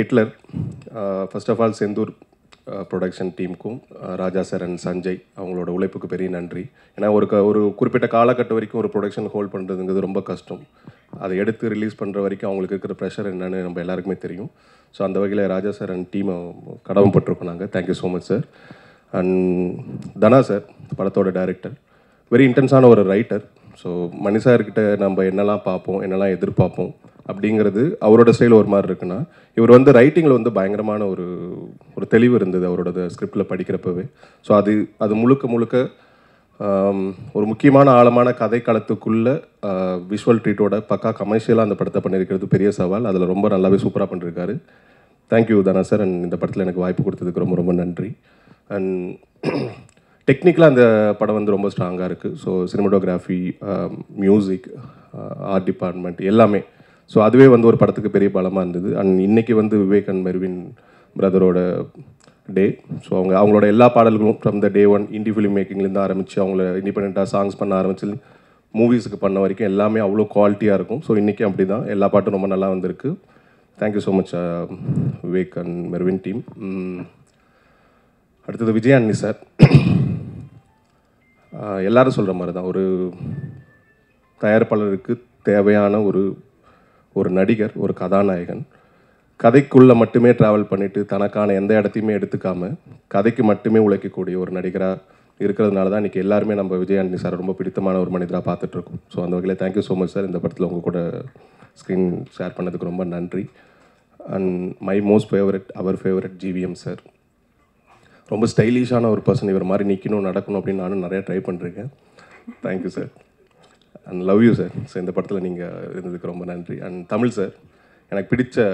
Hitler. First of all Senthur production டீமுக்கும் Raja sir and Sanjay அவங்களோட உழைப்புக்கு பெரிய நன்றி. ஏன்னா ஒரு குறிப்பிட்ட காலகட்டம் வரைக்கும் ஒரு ப்ரொடக்ஷன் ஹோல்ட் பண்ணுறதுங்கிறது ரொம்ப கஷ்டம். அதை எடுத்து ரிலீஸ் பண்ணுற வரைக்கும் அவங்களுக்கு இருக்கிற ப்ரெஷர் என்னென்னு நம்ம எல்லாருக்குமே தெரியும். ஸோ அந்த வகையில் ராஜா சார் அண்ட் டீமை கடமைப்பட்டிருக்கோம் நாங்கள். Thank you so much sir. And Dhana sir படத்தோட டைரக்டர், வெரி இன்டென்ஸான ஒரு ரைட்டர். ஸோ மணி சார்கிட்ட நம்ம என்னெல்லாம் பார்ப்போம், என்னெல்லாம் எதிர்பார்ப்போம் அப்படிங்கிறது அவரோட ஸ்டைல் ஒரு மாதிரி இருக்குன்னா, இவர் வந்து ரைட்டிங்கில் வந்து பயங்கரமான ஒரு தெளிவு இருந்தது அவரோட ஸ்கிரிப்டில் படிக்கிறப்பவே. ஸோ அது முழுக்க ஒரு முக்கியமான ஆழமான கதை களத்துக்குள்ளே விஷுவல் ட்ரீட்டோட பக்கா கமர்ஷியலாக அந்த படத்தை பண்ணியிருக்கிறது பெரிய சவால். அதில் ரொம்ப நல்லாவே சூப்பராக பண்ணியிருக்காரு. Thank you Dhana sir. அண்ட் இந்த படத்தில் எனக்கு வாய்ப்பு கொடுத்ததுக்கு ரொம்ப ரொம்ப நன்றி. அண்ட் டெக்னிக்கலாக அந்த படம் வந்து ரொம்ப ஸ்ட்ராங்காக இருக்குது. So cinematography, music, art department எல்லாமே. ஸோ அதுவே வந்து ஒரு படத்துக்கு பெரிய பலமாக இருந்தது. அண்ட் இன்றைக்கி வந்து விவேக் அண்ட் மெர்வின் பிரதரோட டே. ஸோ அவங்களோட எல்லா பாடல்களும் from the day one indie film மேக்கிங்லேருந்து ஆரம்பித்து அவங்கள இண்டிபெண்ட்டாக சாங்ஸ் பண்ண ஆரம்பிச்சு மூவிஸுக்கு பண்ண வரைக்கும் எல்லாமே அவ்வளோ குவாலிட்டியாக இருக்கும். ஸோ இன்றைக்கி அப்படி தான் எல்லா பாட்டும் ரொம்ப நல்லா வந்திருக்கு. Thank you so much Vivek and Mervin team. அடுத்தது விஜயானி சார். எல்லாரும் சொல்கிற மாதிரி தான் ஒரு தயாரிப்பாளருக்கு தேவையான ஒரு நடிகர், ஒரு கதாநாயகன். கதைக்குள்ளே மட்டுமே ட்ராவல் பண்ணிவிட்டு தனக்கான எந்த இடத்தையுமே எடுத்துக்காமல் கதைக்கு மட்டுமே உழைக்கக்கூடிய ஒரு நடிகராக இருக்கிறதுனால தான் இன்றைக்கி எல்லாருமே நம்ம விஜயானி சார் ரொம்ப பிடித்தமான ஒரு மனிதராக பார்த்துட்ருக்கோம். ஸோ அந்த வகையில் தேங்க்யூ ஸோ மச் சார். இந்த படத்தில் உங்கள் கூட ஸ்க்ரீன் ஷேர் பண்ணதுக்கு ரொம்ப நன்றி. And my most favourite, our favourite GVM sir. ரொம்ப ஸ்டைலிஷான ஒரு பர்சன். இவர் மாதிரி நிற்கணும், நடக்கணும் அப்படின்னு நானும் நிறையா ட்ரை பண்ணிருக்கேன். Thank you sir. And love you sir. So இந்த படத்தில் நீங்கள் இருந்ததுக்கு ரொம்ப நன்றி. அண்ட் தமிழ் சார், எனக்கு பிடிச்ச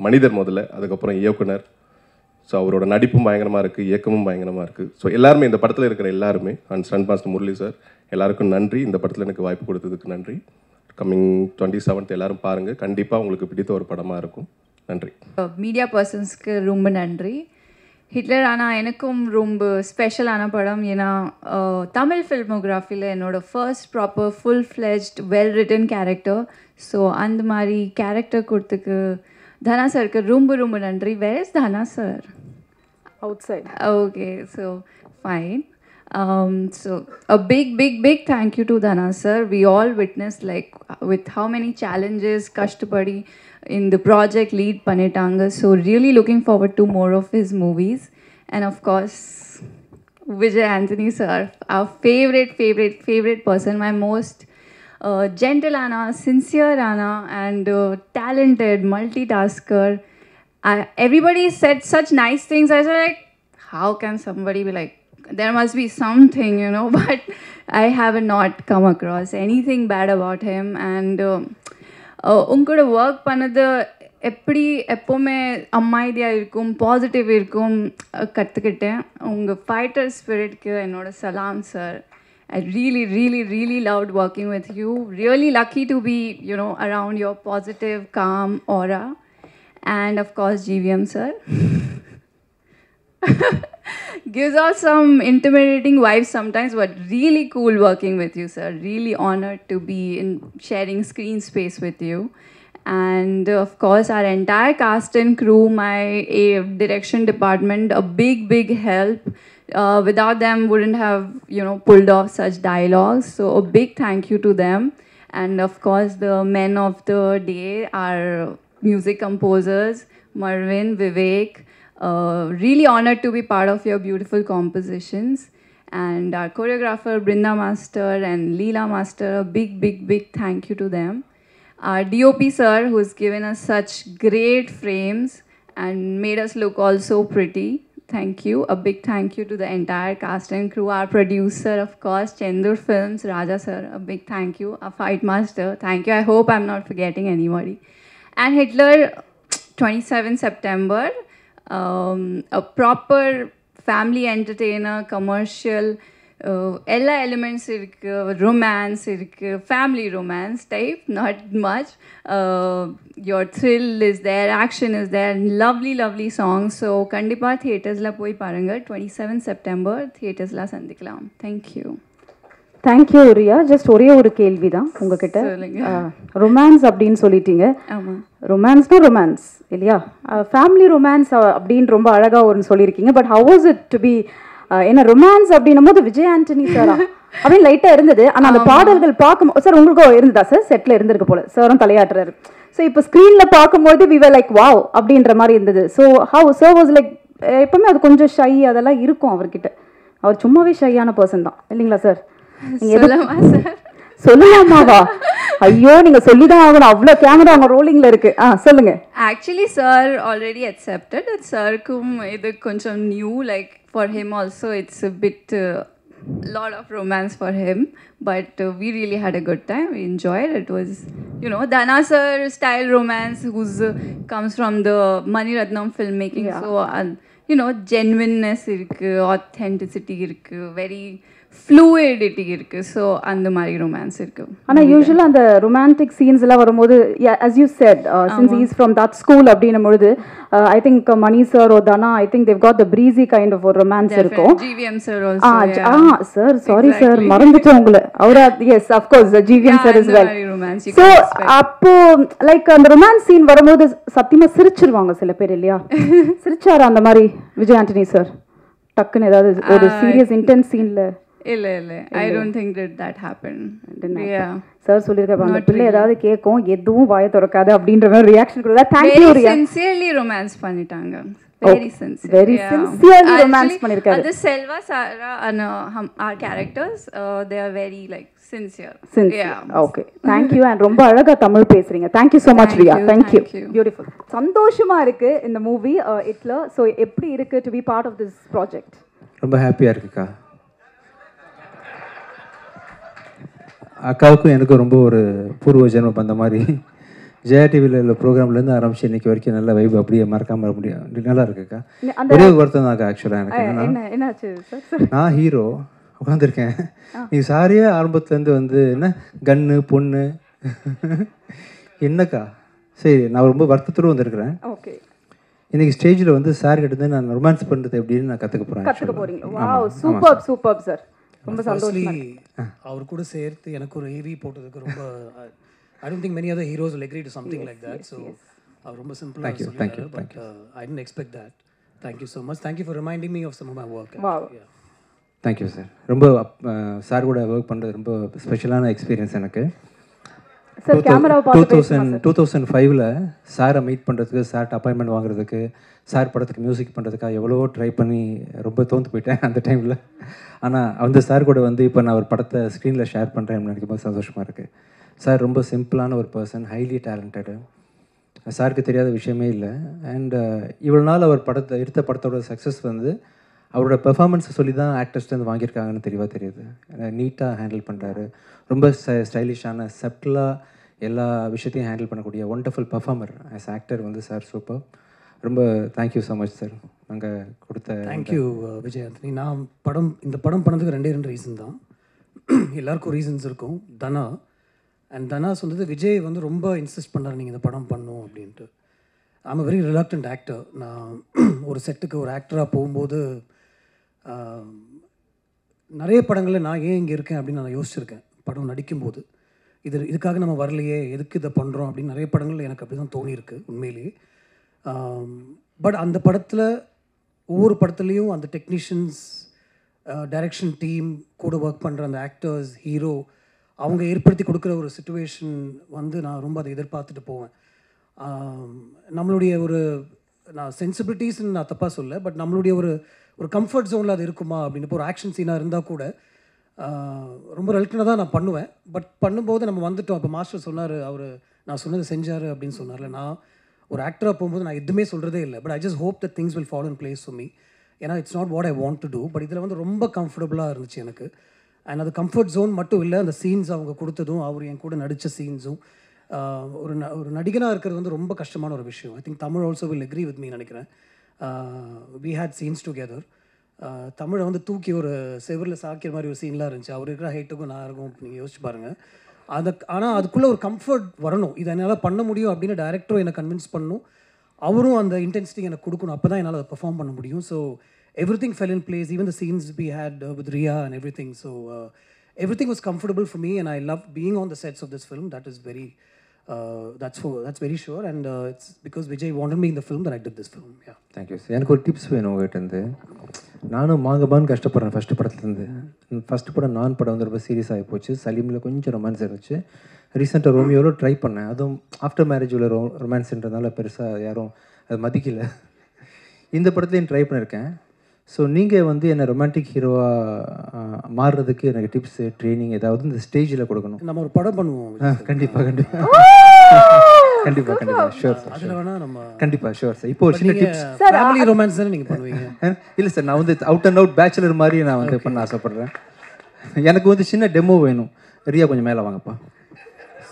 மனிதர் முதல்ல, அதுக்கப்புறம் இயக்குனர். ஸோ அவரோட நடிப்பும் பயங்கரமாக இருக்குது, இயக்கமும் பயங்கரமாக இருக்குது. ஸோ எல்லாருமே இந்த படத்தில் இருக்கிற எல்லாருமே, and stunt master Murali sir, எல்லாருக்கும் நன்றி. இந்த படத்தில் எனக்கு வாய்ப்பு கொடுத்ததுக்கு நன்றி. கம்மிங் 27th எல்லாரும் பாருங்கள். கண்டிப்பாக உங்களுக்கு பிடித்த ஒரு படமாக இருக்கும். நன்றி. மீடியா பர்சன்ஸ்க்கு ரொம்ப நன்றி. ஹிட்லர் ஆனால் எனக்கும் ரொம்ப ஸ்பெஷலான படம். ஏன்னா தமிழ் ஃபில்மோகிராஃபியில் என்னோடய first proper full fledged well written character. So அந்த மாதிரி கேரக்டர் கொடுத்துக்கு தனா சருக்கு ரொம்ப ரொம்ப நன்றி. Where is Dhana sir? Outside. Okay, so fine. So a big thank you to Dana sir. We all witnessed like with how many challenges Kashtapadi in the project lead Panitanga. So really looking forward to more of his movies. And of course, Vijay Anthony sir, our favorite person, my most gentle Anna, sincere Anna, and talented multitasker. Everybody said such nice things. I was like, how can somebody be like, there must be something, you know, but I have not come across anything bad about him. And உங்களோட work பண்ணது எப்படி எப்போவுமே அமைதியாக இருக்கும், positive இருக்கும் கற்றுக்கிட்டேன். உங்கள் fighter ஸ்பிரிட்க்கு என்னோட சலாம் sir. I really loved working with you. Really lucky to be, you know, around your positive, calm aura. And of course, GVM sir. Gives off some intimidating vibes sometimes, but really cool working with you, sir. Really honored to be in sharing screen space with you. And of course, our entire cast and crew, my direction department, a big help. Without them, wouldn't have, you know, pulled off such dialogues. So a big thank you to them. And of course, the men of the day, our music composers, Marvin, Vivek. Really honored to be part of your beautiful compositions. And our choreographer, Brinda Master and Leela Master, a big thank you to them. Our DOP sir, who's given us such great frames and made us look all so pretty. Thank you. A big thank you to the entire cast and crew. Our producer, of course, Chendur Films, Raja sir, a big thank you. Our fight master, thank you. I hope I'm not forgetting anybody. And Hitler, 27 September, a proper family entertainer, commercial, எல்லா elements இருக்குது, romance இருக்குது, family romance type, not much. Your thrill is there, action is there, lovely songs. So கண்டிப்பாக தியேட்டர்ஸில் போய் பாருங்கள். 27 September தியேட்டர்ஸில் சந்திக்கலாம். Thank you. Thank you Riya. Just ஒரே ஒரு கேள்வி தான் உங்ககிட்ட. ரொமான்ஸ் அப்படின்னு சொல்லிட்டீங்க. ரொமான்ஸ்னா ரொமான்ஸ் இல்லையா? ஃபேமிலி ரொமான்ஸ் அப்படின்னு ரொம்ப அழகாக ஒன்று சொல்லியிருக்கீங்க. But how was it to be என்ன ரொமான்ஸ் அப்படின்னும் போது விஜய் ஆண்டனி சாரா அப்படின்னு லைட்டாக இருந்தது. ஆனால் அந்த பாடல்கள் பார்க்கும் சார் உங்களுக்கும் இருந்ததா சார்? செட்டில் இருந்திருக்கு போல, சாரும் தலையாட்டுறாரு. ஸோ இப்போ ஸ்க்ரீனில் பார்க்கும்போது வி வர் லைக் வாவ் அப்படின்ற மாதிரி இருந்தது. So how sir was like எப்பவுமே அது கொஞ்சம் ஷை அதெல்லாம் இருக்கும் அவர்கிட்ட. அவர் சும்மாவே ஷையான பர்சன் தான் இல்லைங்களா சார்? சொல்லலாமாவா? ஐயோ நீங்க சொல்லிதான் ஆகணும், அவ்வளோ கேமரா அவங்க ரோலிங்ல இருக்கு. சொல்லுங்க. Actually sir already accepted. சாருக்கும் இது கொஞ்சம் new, like for him also it's a bit lot of romance for him, but we really had a good time. We enjoyed it. Was, you know, Dana sir style romance who's comes from the Mani Ratnam filmmaking. Yeah. So you know, genuineness irukku, authenticity irukku, very fluidity irukku. So அந்த மாதிரி romance இருக்கு. ஆனா யூசுவலா அந்த romantic scenes எல்லாம் வரும்போது as you said since he is from that school அப்படினும்போது I think Mani sir or Dana, I think they've got the breezy kind of ஒரு romance இருக்கும். GVM sir also. sir sorry sir மறந்துட்டேன் உங்களை. அவரா yes of course GVM sir as well. So அப்போ like அந்த romance scene வரும்போது சத்தியமா சிரிச்சிருவாங்க சில பேர் இல்லையா? சிரிச்சாரா அந்த மாதிரி விஜய் ஆண்டனி சார் டக்குன்னு ஏதாவது ஒரு சீரியஸ் இன்டென்ஸ் சீன்ல? இல்ல I don't think that happened. Yeah, sir சொல்லிருக்காங்க பிள்ளை ஏதாவது கேட்கும் எதுவும் வாயை திறக்காது அப்படின்ற மாதிரி ரியாக்ஷன் கொடுத்தா thank you Riya. Sincerely romance பண்ணிட்டாங்க. Very sincere. Very sincerely romance பண்ணிருக்காரு. The Selva, Sara and our characters they are very like sincere. Yeah. Okay. Thank you and ரொம்ப அழகா தமிழ் பேசுறீங்க. Thank you so much Riya. Thank you. Beautiful. சந்தோஷமா இருக்கு இந்த movie இட்ல. So எப்படி இருக்கு to be part of this project? ரொம்ப ஹாப்பியா இருக்குக்கா. அக்காவுக்கும் எனக்கும் ரொம்ப ஒரு பூர்வ ஜென்மம் அந்த மாதிரி ஜெயா டிவியில் உள்ள ப்ரோக்ராம்லேருந்து ஆரம்பிச்சு இன்னைக்கு வரைக்கும் நல்ல வைப் அப்படியே மறக்காம முடியும். நல்லா இருக்குக்கா. ஒரே வருத்தம் தான்க்கா ஆக்சுவலாக எனக்கு என்னாச்சு நான் ஹீரோ உட்காந்துருக்கேன். நீ சாரியே ஆரம்பத்துலேருந்து வந்து என்ன கன்னு பொண்ணு என்னக்கா சரி நான் ரொம்ப வருத்தத்தோடு வந்திருக்கிறேன். ஓகே இன்னைக்கு ஸ்டேஜில் வந்து சார் கிட்ட நான் ரொமான்ஸ் பண்ணுறது எப்படின்னு நான் கற்றுக்க போகிறேன். Wow super super sir. ரொம்ப சந்தோஷமா அவர் கூட சேர்த்து எனக்கு ஒரு ஏவி போட்டதுக்கு ரொம்ப I don't think many other heroes will agree to something like that. So அவர் ரொம்ப சிம்பிளா சொல்லிட்டாரு. But I didn't expect that. Thank you so much. Thank you for reminding me of some of my work. Wow. Thank you sir. ரொம்ப sir கூட work பண்ணுறது ரொம்ப ஸ்பெஷலான experience எனக்கு. Sir கேமராவை பார்த்து 2005ல் சாரை மீட் பண்ணுறதுக்கு சார்ட்ட அப்பாயின்மெண்ட் வாங்குறதுக்கு சார் படத்துக்கு மியூசிக் பண்ணுறதுக்காக எவ்வளவோ ட்ரை பண்ணி ரொம்ப தோந்து போயிட்டேன் அந்த டைமில். ஆனால் அந்த சார் கூட வந்து இப்போ நான் ஒரு படத்தை ஸ்க்ரீனில் ஷேர் பண்ணுறேன் நினைக்கும் போது சந்தோஷமாக இருக்குது. சார் ரொம்ப சிம்பிளான ஒரு பர்சன், ஹைலி டேலண்டடு. சாருக்கு தெரியாத விஷயமே இல்லை. அண்ட் இவ்வளோ நாள் அவர் எடுத்த படத்தோட சக்ஸஸ் வந்து அவரோட பெர்ஃபார்மன்ஸை சொல்லி தான் ஆக்டர்ஸ்லேருந்து வாங்கியிருக்காங்கன்னு தெரியுது. நீட்டாக ஹேண்டில் பண்ணுறாரு. ரொம்ப ஸ்டைலிஷான செப்டலாக எல்லா விஷயத்தையும் ஹேண்டில் பண்ணக்கூடிய ஒண்டர்ஃபுல் பர்ஃபார்மர் ஆஸ் ஆக்டர் வந்து சார் சூப்பர். ரொம்ப தேங்க்யூ ஸோ மச் சார். நாங்கள் கொடுத்த தேங்க்யூ விஜய் ஆண்டனி. நான் இந்த படம் பண்ணதுக்கு ரெண்டே ரீசன் தான். எல்லாருக்கும் ரீசன்ஸ் இருக்கும். தனா சொன்னது விஜய் வந்து ரொம்ப இன்சிஸ்ட் பண்ணார் நீங்கள் இந்த படம் பண்ணணும் அப்படின்ட்டு. I'm very reluctant actor. நான் ஒரு செட்டுக்கு ஒரு ஆக்டராக போகும்போது நிறைய படங்களில் நான் ஏன் இங்கே இருக்கேன் அப்படின்னு நான் யோசிச்சிருக்கேன். படம் நடிக்கும்போது இதுக்காக நம்ம வரலையே, எதுக்கு இதை பண்ணுறோம் அப்படின்னு நிறைய படங்கள் எனக்கு அப்படி தான் தோணியிருக்கு உண்மையிலேயே. பட் அந்த படத்தில் ஒவ்வொரு படத்துலேயும் அந்த டெக்னீஷியன்ஸ், டைரக்ஷன் டீம், கூட ஒர்க் பண்ணுற அந்த ஆக்டர்ஸ், ஹீரோ, அவங்க ஏற்படுத்தி கொடுக்குற ஒரு சிச்சுவேஷன் வந்து நான் ரொம்ப அதை எதிர்பார்த்துட்டு போவேன். நம்மளுடைய ஒரு நான் சென்சிபிலிட்டிஸ்ன்னு நான் தப்பாக சொல்ல, பட் நம்மளுடைய ஒரு கம்ஃபர்ட் ஜோனில் அது இருக்குமா அப்படின்னு. இப்போ ஒரு ஆக்ஷன் சீனாக இருந்தால் கூட ரொம்ப ரெலக்டனாக தான் நான் பண்ணுவேன். பட் பண்ணும்போது நம்ம வந்துட்டோம். இப்போ மாஸ்டர் சொன்னார், நான் சொன்னதை செஞ்சார் அப்படின்னு சொன்னார்ல. நான் ஒரு ஆக்டராக போகும்போது நான் எதுவுமே சொல்கிறதே இல்லை. But I just hope that things will fall in place for me. ஏன்னா it's not what I want to do. But இதில் வந்து ரொம்ப கம்ஃபர்டபுளாக இருந்துச்சு எனக்கு. அண்ட் அது கம்ஃபர்ட் ஜோன் மட்டும் இல்லை, அந்த சீன்ஸ் அவங்க கொடுத்ததும், அவர் என் கூட நடித்த சீன்ஸும். ஒரு நடிகனாக இருக்கிறது வந்து ரொம்ப கஷ்டமான ஒரு விஷயம். I think Tamil also will agree with me நினைக்கிறேன். We had scenes together. தமிழை வந்து தூக்கி ஒரு செவரில் சாக்கிற மாதிரி ஒரு சீன்லாம் இருந்துச்சு. அவர் இருக்கிற ஹைட்டுக்கும் நான் இருக்கும் நீங்கள் யோசிச்சு பாருங்கள். ஆனால் அதுக்குள்ளே ஒரு கம்ஃபர்ட் வரணும். இதை என்னால் பண்ண முடியும் அப்படின்னு டைரக்டரும் என்னை கன்வின்ஸ் பண்ணணும். அவரும் அந்த இன்டென்சிட்டி எனக்கு கொடுக்கணும். அப்போ தான் என்னால் அதை பெர்ஃபார்ம் பண்ண முடியும். So everything fell in place, even the scenes we had with Riya and everything. So everything was comfortable for me, and I love being on the sets of this film. That is very that's very sure, and it's because Vijay wanted me in the film that I did this film. Yeah. Thank you sir. எனக்கு ஒரு tips வேணும் உங்கள்கிட்டருந்து. நானும் மாங்கபான்னு கஷ்டப்படுறேன் first படத்துலேருந்து. First படம் நான் படம் வந்து ரொம்ப சீரியஸ் ஆகி போச்சு. சலீமில் கொஞ்சம் ரொமான்ஸ் இருந்துச்சு. ரீசெண்டாக ரோமியோவில் ட்ரை பண்ணேன். அதுவும் ஆஃப்டர் மேரேஜ் உள்ள ரொமான்ஸ்ன்றதுனால பெருசாக யாரும் அது மதிக்கலை. இந்த படத்துலையும் ட்ரை பண்ணியிருக்கேன். ஸோ நீங்கள் வந்து என்னை ரொமான்டிக் ஹீரோவாக மாறுறதுக்கு எனக்கு டிப்ஸு ட்ரைனிங் ஏதாவது இந்த ஸ்டேஜில் கொடுக்கணும். நம்ம ஒரு படம் பண்ணுவோம். கண்டிப்பாக கண்டிப்பாக கண்டிப்பாக கண்டிப்பாக ஷூர் சார். அதில் வேணால் நம்ம கண்டிப்பாக ஷூர் சார். இப்போ ஒரு சின்ன டிப்ஸ். ஃபேமிலி ரொமான்ஸ் தானே நீங்கள் பண்ணுவீங்க? இல்லை சார், நான் வந்து அவுட் அண்ட் அவுட் பேச்சுலர் மாதிரி நான் வந்து பண்ண ஆசைப்பட்றேன். எனக்கு வந்து சின்ன டெமோ வேணும். ரியா கொஞ்சம் மேலே வாங்கப்பா.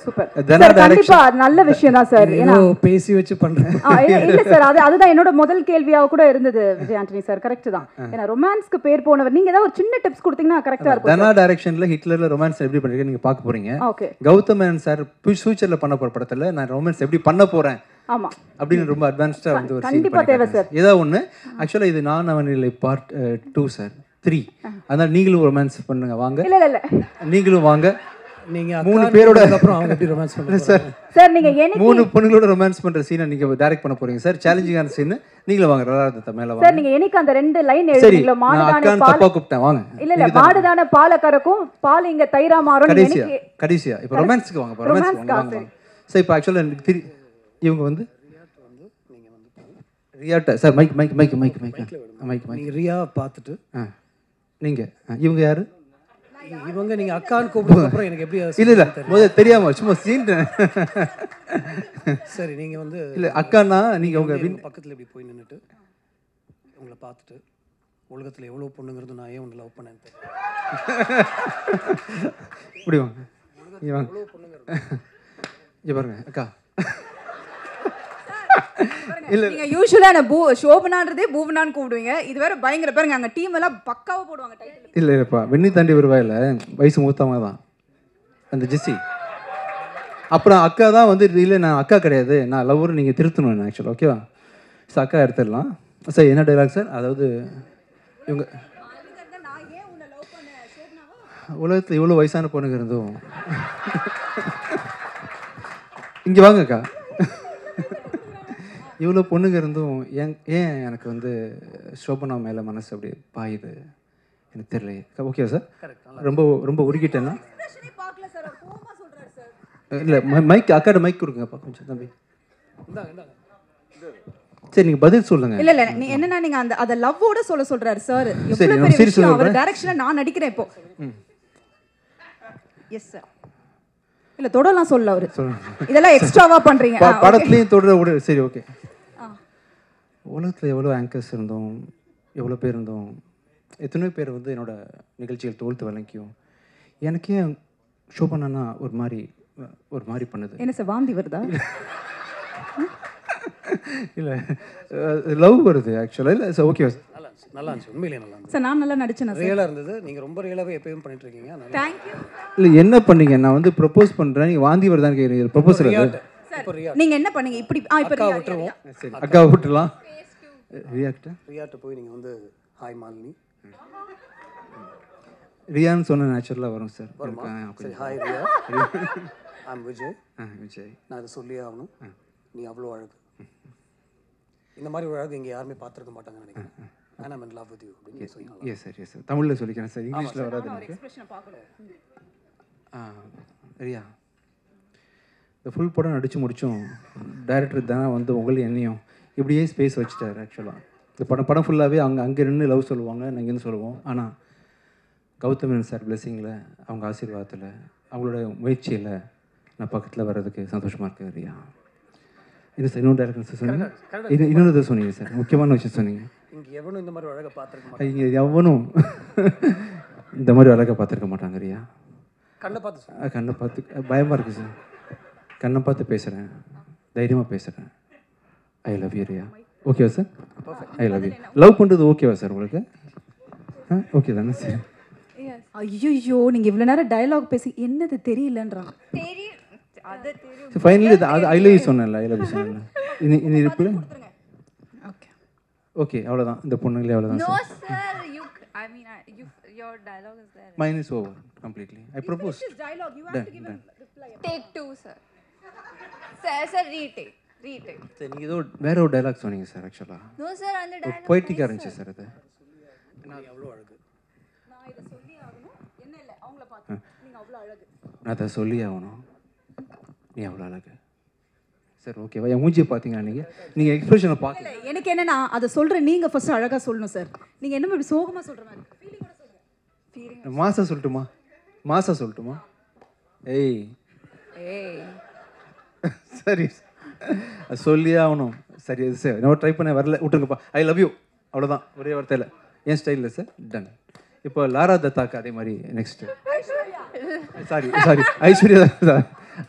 Super sir. கண்டிப்பா நல்ல விஷயம் தான் சார். ஏன்னா பேசி வச்சு பண்றேன். இல்ல சார், அதுதான் என்னோட முதல் கேள்வியாக கூட இருந்தது விஜய் ஆண்டனி சார். கரெக்ட் தான். ஏன்னா ரொமான்ஸ்க்கு பேர் போனவர். நீங்க ஏதாவது ஒரு சின்ன டிப்ஸ் கொடுத்தீங்கன்னா கரெக்டா இருக்கும். தனா டைரக்ஷன்ல ஹிட்லர்ல ரொமான்ஸ் எப்படி பண்ணிருக்கீங்க நீங்க பார்க்க போறீங்க. ஓகே. கௌதம் மேனன் சார் ஃபியூச்சர்ல பண்ண போற படத்துல நான் ரொமான்ஸ் எப்படி பண்ண போறேன் ஆமா அப்படின்னு ரொம்ப அட்வான்ஸ்டா வந்து ஒரு கண்டிப்பா தேவை சார். ஏதாவது ஒண்ணு. ஆக்சுவலா இது நான் அவனிலை பார்ட் 2 சார் 3. அதனால நீங்களும் ரொமான்ஸ் பண்ணுங்க வாங்க. இல்ல இல்ல நீங்களும் வாங்க. நீங்க 3 பேரோட அப்புறம் அவங்க எப்படி ரொமான்ஸ் பண்றாங்க சார்? சார் நீங்க எனக்கு 3 பொண்ணுங்களோட ரொமான்ஸ் பண்ற சீனை நீங்க டைரக்ட் பண்ண போறீங்க சார். சேலஞ்சிங்கான சீன். நீங்களும் வாங்க. ரலாரத்த மேல வாங்க சார். நீங்க எனக்கு அந்த 2 லைன் எழுதுறீங்களா? மாடுதானே பால் தப்பா கூப்பிட்டேன் வாங்க. இல்ல மாடுதானே பால கறக்கும், பால் இங்க தயிரா மாறும். எனக்கு கடைசியா இப்போ ரொமான்ஸ்க்கு வாங்க. ரொமான்ஸ்க்கு வாங்க. சார் இப்போ ஆக்சுவலா எனக்கு இவங்க வந்து ரியாட்ட sir mike mike mike mike mike mike mike நீங்க ரியா பார்த்துட்டு நீங்க இவங்க யாரு? இவங்க நீங்க அக்கான்னு கூப்பிடுறதுக்கு அப்புறம் எனக்கு எப்படி இல்ல இல்ல முதல்ல தெரியாம சும்மா சீன். சரி நீங்க வந்து இல்ல அக்கானா நீங்க உங்க பக்கத்துல இப்படி போய் நின்னுட்டு உங்களை பார்த்துட்டு உலகத்துல எவ்வளவு பொண்ணுங்கிறது நான் ஏன் உன்னை லவ் பண்ணேன்னு இப்படி வாங்க. இங்க வாங்க. இங்க பாருங்க அக்கா. இல்ல நீங்க யூசுவலா நான் ஷோபனான்றதே பூவனான்னு கூப்பிடுவீங்க. இது வேற பயங்கர பாருங்க அங்க டீம் எல்லாம் பக்காவா போடுவாங்க டைட்டில். இல்ல இல்லப்பா வெண்ணி தாண்டி வருவாயில வயசு மூத்தவங்க தான் அந்த ஜெஸ்ஸி. அப்புறம் அக்கா தான் வந்து இல்லை நான் அக்கா கிடையாது நான் லவ்வர் நீங்கள் திருத்தணும் ஆக்சுவலாக. ஓகேவா சார்? அக்கா எடுத்துடலாம் சார். என்ன டைலாக் சார்? அதாவது இவங்க உலகத்தில் இவ்வளோ வயசான பொண்ணுங்க இருந்தும் இங்கே வாங்க அக்கா. இவ்வளோ பொண்ணுங்க இருந்தும் ஏன் எனக்கு வந்து சோபனா மேலே மனசு அப்படி பாயுது எனக்கு தெரியலையே. ஓகேவா சார்? ரொம்ப ரொம்ப உருகிட்டேன்னா இல்லை மைக் அக்காட மைக் கொடுங்கப்பா கொஞ்சம் தம்பி. சரி நீங்கள் பதில் சொல்லுங்க. இல்ல இல்ல நீ என்னன்னா நீங்க அந்த அத லவ்வோட சொல்றாரு சார். எவ்வளவு பெரிய விஷயம். அவர் டைரக்ஷன்ல நான் நடிக்கிறேன் இப்போ. Yes sir. இல்ல தொடலாம் சொல்ல அவரு. இதெல்லாம் எக்ஸ்ட்ராவா பண்றீங்க. படத்துலயும் தொடர. சரி ஓகே. உலகத்தில் எவ்வளோ ஆங்கர்ஸ் இருந்தோம், எவ்வளோ பேர் இருந்தோம், எத்தனையோ பேர் வந்து என்னோட நிகழ்ச்சிகள் தோல்த்து வழங்கியும் எனக்கே ஷோ பண்ணனா ஒரு மாதிரி பண்ணுது. என்ன சார் வாந்தி வருதா? இல்லை லவ் வருது ஆக்சுவலாக. இல்லை சார் ஓகே நல்லா இருந்துச்சு. உண்மையிலேயே நல்லா இருந்துச்சு சார். நான் நல்லா நடிச்சேன் சார். ரியலாக இருந்தது. நீங்கள் ரொம்ப ரியலாகவே எப்பயும் பண்ணிட்டு இருக்கீங்க. Thank you. இல்லை என்ன பண்ணீங்க? நான் வந்து ப்ரப்போஸ் பண்ணுறேன் நீங்கள் வாந்தி வருதான்னு கேட்குறீங்க. ப்ரப்போசல் நீங்க என்ன பண்ணீங்க? இப்படி இப்போ அக்கா விட்டுருவோம். சரி அக்கா விட்டுலாம். ரியாட்ட போய் நீங்கள் வந்து ஹாய் மாலினி ரியான்னு சொன்ன நேச்சுரலாக வரும் சார். சரி ஹாய் ரியா ஐம் விஜய். விஜய் நான் அதை சொல்லியே ஆகணும். நீ அவ்வளோ அழகு. இந்த மாதிரி ஒரு அழகு இங்கே யாருமே பார்த்துருக்க மாட்டாங்கன்னு நினைக்கிறேன். And I'm in love with you. Yes sir yes sir. தமிழில் சொல்லிக்கிறேன் சார். இங்கிலீஷில் வராது எனக்கு. ரியா இந்த ஃபுல் படம் நடித்து முடித்தோம். டைரக்டர் தானே வந்து உங்களையும் என்னையும் இப்படியே ஸ்பேஸ் வச்சுட்டார். ஆக்சுவலாக இந்த படம் ஃபுல்லாகவே அங்கே நின்று லவ் சொல்லுவாங்க, நாங்கள் இங்கேருந்து சொல்லுவோம். ஆனால் கௌதமன் சார் பிளெஸிங்கில் அவங்க ஆசீர்வாதத்தில் அவங்களோட முயற்சியில் நான் பக்கத்தில் வர்றதுக்கு சந்தோஷமாக இருக்கு ரியா. இது சார் இன்னொரு டேரக்டர் சார் சொன்னீங்க. இன்னொரு சொன்னீங்க சார், முக்கியமான விஷயம் சொன்னீங்க. இங்கே எவனும் இந்த மாதிரி அழகை பார்த்துருக்க மாட்டாங்க. இங்கே எவனும் இந்த மாதிரி அழகை பார்த்துருக்க மாட்டாங்க ரியா. கண்ணை பார்த்து பயமாக இருக்குது சார். கண்ணை பார்த்து பேசுகிறேன், தைரியமாக பேசுகிறேன். I love you Riya. ஓகேவா sir? I love you. Love பண்ணுறது ஓகேவா சார் உங்களுக்கு? ஓகே தானே சார்? ஐயோ நீங்க இவ்வளவு நேரம் டயலாக் பேசி என்னது தெரியலன்றாங்க. ஃபைனலி அது ஐ லவ் யூ சொன்னேன்ல. ஐ லவ் யூ சொன்னேன்ல. இனி ரிப்ளை ஓகே ஓகே அவ்வளோதான். இந்த பொண்ணுங்களே அவ்வளோதான் No sir. sir, you I mean you your dialogue is there. Mine is over completely. I proposed. His dialogue, you have Done, to give done. him reply. Take 2, sir. Sir, retake. Sir நீங்கள் ஏதோ வேற ஒரு dialogue சொன்னீங்க sir ஆக்சுவலாக. No, sir, and the dialogue. பொய்ட்டிக்காக இருந்துச்சு sir அது. நான் அவ்வளோ அழகு. நான் இதை சொல்லி ஆகணும். என்ன இல்லை அவங்கள பார்த்து நீங்கள் அவ்வளோ அழகு. நான் அதை சொல்லி ஆகணும். நீ அவ்வளோ அழகு சார். ஓகேவா? என் மூஞ்சியை பார்த்தீங்களா நீங்கள் எக்ஸ்பிரஷனை பார்க்கல. இல்லை எனக்கு என்னன்னா அதை சொல்கிற நீங்கள் ஃபஸ்ட்டு அழகாக சொல்லணும் சார். நீங்கள் என்ன இப்படி சோகமாக சொல்கிற மாதிரி ஃபீலிங்கோட சொல்லுங்கள். மாசா சொல்லட்டுமா? ஏய் சரி அது சொல்லியே ஆகணும். சரி அது சார் நான் ட்ரை பண்ண வரல விட்டுருங்கப்பா. ஐ லவ் யூ அவ்வளோதான் ஒரே வார்த்தையில். என் ஸ்டைலில் சார் டன். இப்போ லாரா தத்தாக்கு அதே மாதிரி நெக்ஸ்ட்டு. சாரி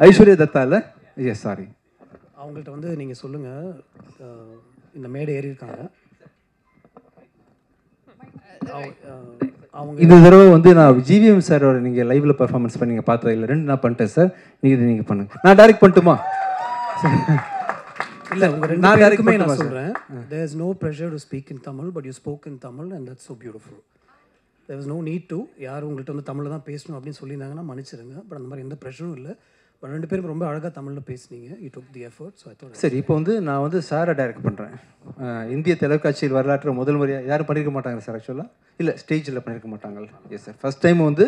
ஐஸ்வர்யா தத்தா இல்லை. Yes sorry. அவங்கள்ட்ட வந்து நீங்கள் சொல்லுங்கள், இந்த மேடை ஏறி இருக்காங்க. அவங்க இந்த தடவை வந்து நான் ஜிவிஎம் சாரோட நீங்கள் லைவில் பர்ஃபார்மன்ஸ் பண்ணி நீங்கள் பார்த்தது இல்லை. 2 நான் பண்ணிட்டேன் சார். நீங்கள் பண்ணுங்க. நான் டைரக்ட் பண்ணட்டுமா? இல்லை உங்கள் 2 பேருக்குமே நான் சொல்கிறேன். there is no pressure to speak in Tamil, but you spoke in Tamil and that's so beautiful. there was no need to. யார் உங்கள்கிட்ட வந்து தமிழில் தான் பேசணும் அப்படின்னு சொல்லியிருந்தாங்கன்னா மன்னிச்சிருங்க. பட் அந்த மாதிரி எந்த ப்ரெஷரும் இல்லை. பட் 2 பேரும் ரொம்ப அழகாக தமிழில் பேசுனீங்க. you took the effort, so I thought. சரி இப்போ வந்து நான் வந்து சாரை டைரக்ட் பண்ணுறேன். இந்திய தொலைக்காட்சியில் வரலாற்று முதல் முறையாக யாரும் பண்ணியிருக்க மாட்டாங்க சார் ஆக்சுவலாக. இல்லை ஸ்டேஜில் பண்ணியிருக்க மாட்டாங்க. Yes sir. ஃபஸ்ட் டைம் வந்து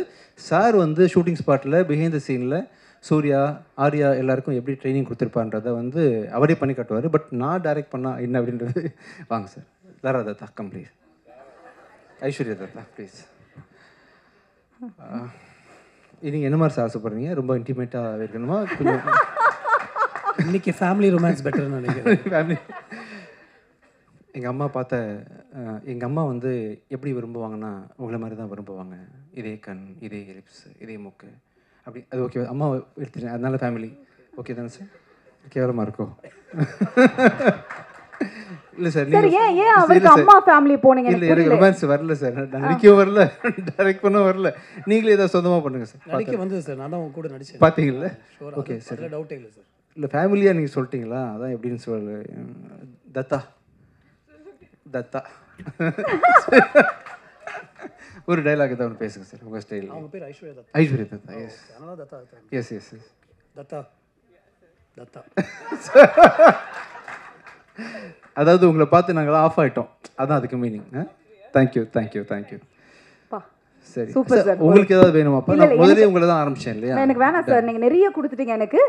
சார் வந்து ஷூட்டிங் ஸ்பாட்டில் பிஹைண்ட் த சீனில் சூர்யா ஆர்யா எல்லாருக்கும் எப்படி ட்ரைனிங் கொடுத்துருப்பான்றதை வந்து அவரே பண்ணி காட்டுவார். பட் நான் டைரக்ட் பண்ணால் என்ன அப்படின்றது வாங்க sir. Lara Dutta complete. Aishwarya Dutta please. நீங்கள் என்ன மாதிரி சார் ஆசைப்படுறீங்க? ரொம்ப இன்டிமேட்டாக இருக்கணுமா? கொஞ்சம் இன்னைக்கு ஃபேமிலி ரொமான்ஸ் பெட்டர்னு நினைக்கிறேன். ஃபேமிலி. எங்கள் அம்மா வந்து எப்படி விரும்புவாங்கன்னா உங்களை மாதிரி தான் விரும்புவாங்க. இதே கண், இதே லிப்ஸ், இதே மூக்கு அப்படி. அது ஓகே. அம்மா எடுத்துட்டேன் அதனால ஃபேமிலி ஓகே தானே சார்? கேவலமாக இருக்கும். இல்லை சார் சார் ஏன் அவருக்கு அம்மா ஃபேமிலி போனீங்க? இல்லை எனக்கு ரொமான்ஸ் வரல சார். நான் நடிக்கவும் வரல, டைரக்ட் பண்ண வரல. நீங்களே ஏதாவது சொந்தமாக பண்ணுங்கள் சார். நடிக்க வந்து சார் நான் தான் உங்க கூட நடிச்சேன். பார்த்தீங்கல்ல? Okay sir. டவுட்டே இல்லை சார். இல்லை ஃபேமிலியாக நீங்கள் சொல்லிட்டீங்களா? அதான் எப்படின்னு சொல்ல. தத்தா ஒரு டைலாக் தான் ஒன்று பேசுங்க சார் உங்கள் ஸ்டைல். அவங்க பேர் ஐஸ்வர்யா தத்தா. ஐஸ்வர்யா தத்தா. எஸ் அதனால Dutta. Yes yes yes Dutta Dutta. அதாவது உங்களை பார்த்து நாங்கள் ஆஃப் ஆகிட்டோம். அதான் அதுக்கு மீனிங். தேங்க்யூ. சரி சூப்பர் சார். உங்களுக்கு ஏதாவது வேணுமாப்பா? நான் முதலே உங்களை தான் ஆரம்பிச்சேன் இல்லையா? எனக்கு வேணாம் சார். நீங்கள் நிறைய கொடுத்துட்டீங்க எனக்கு.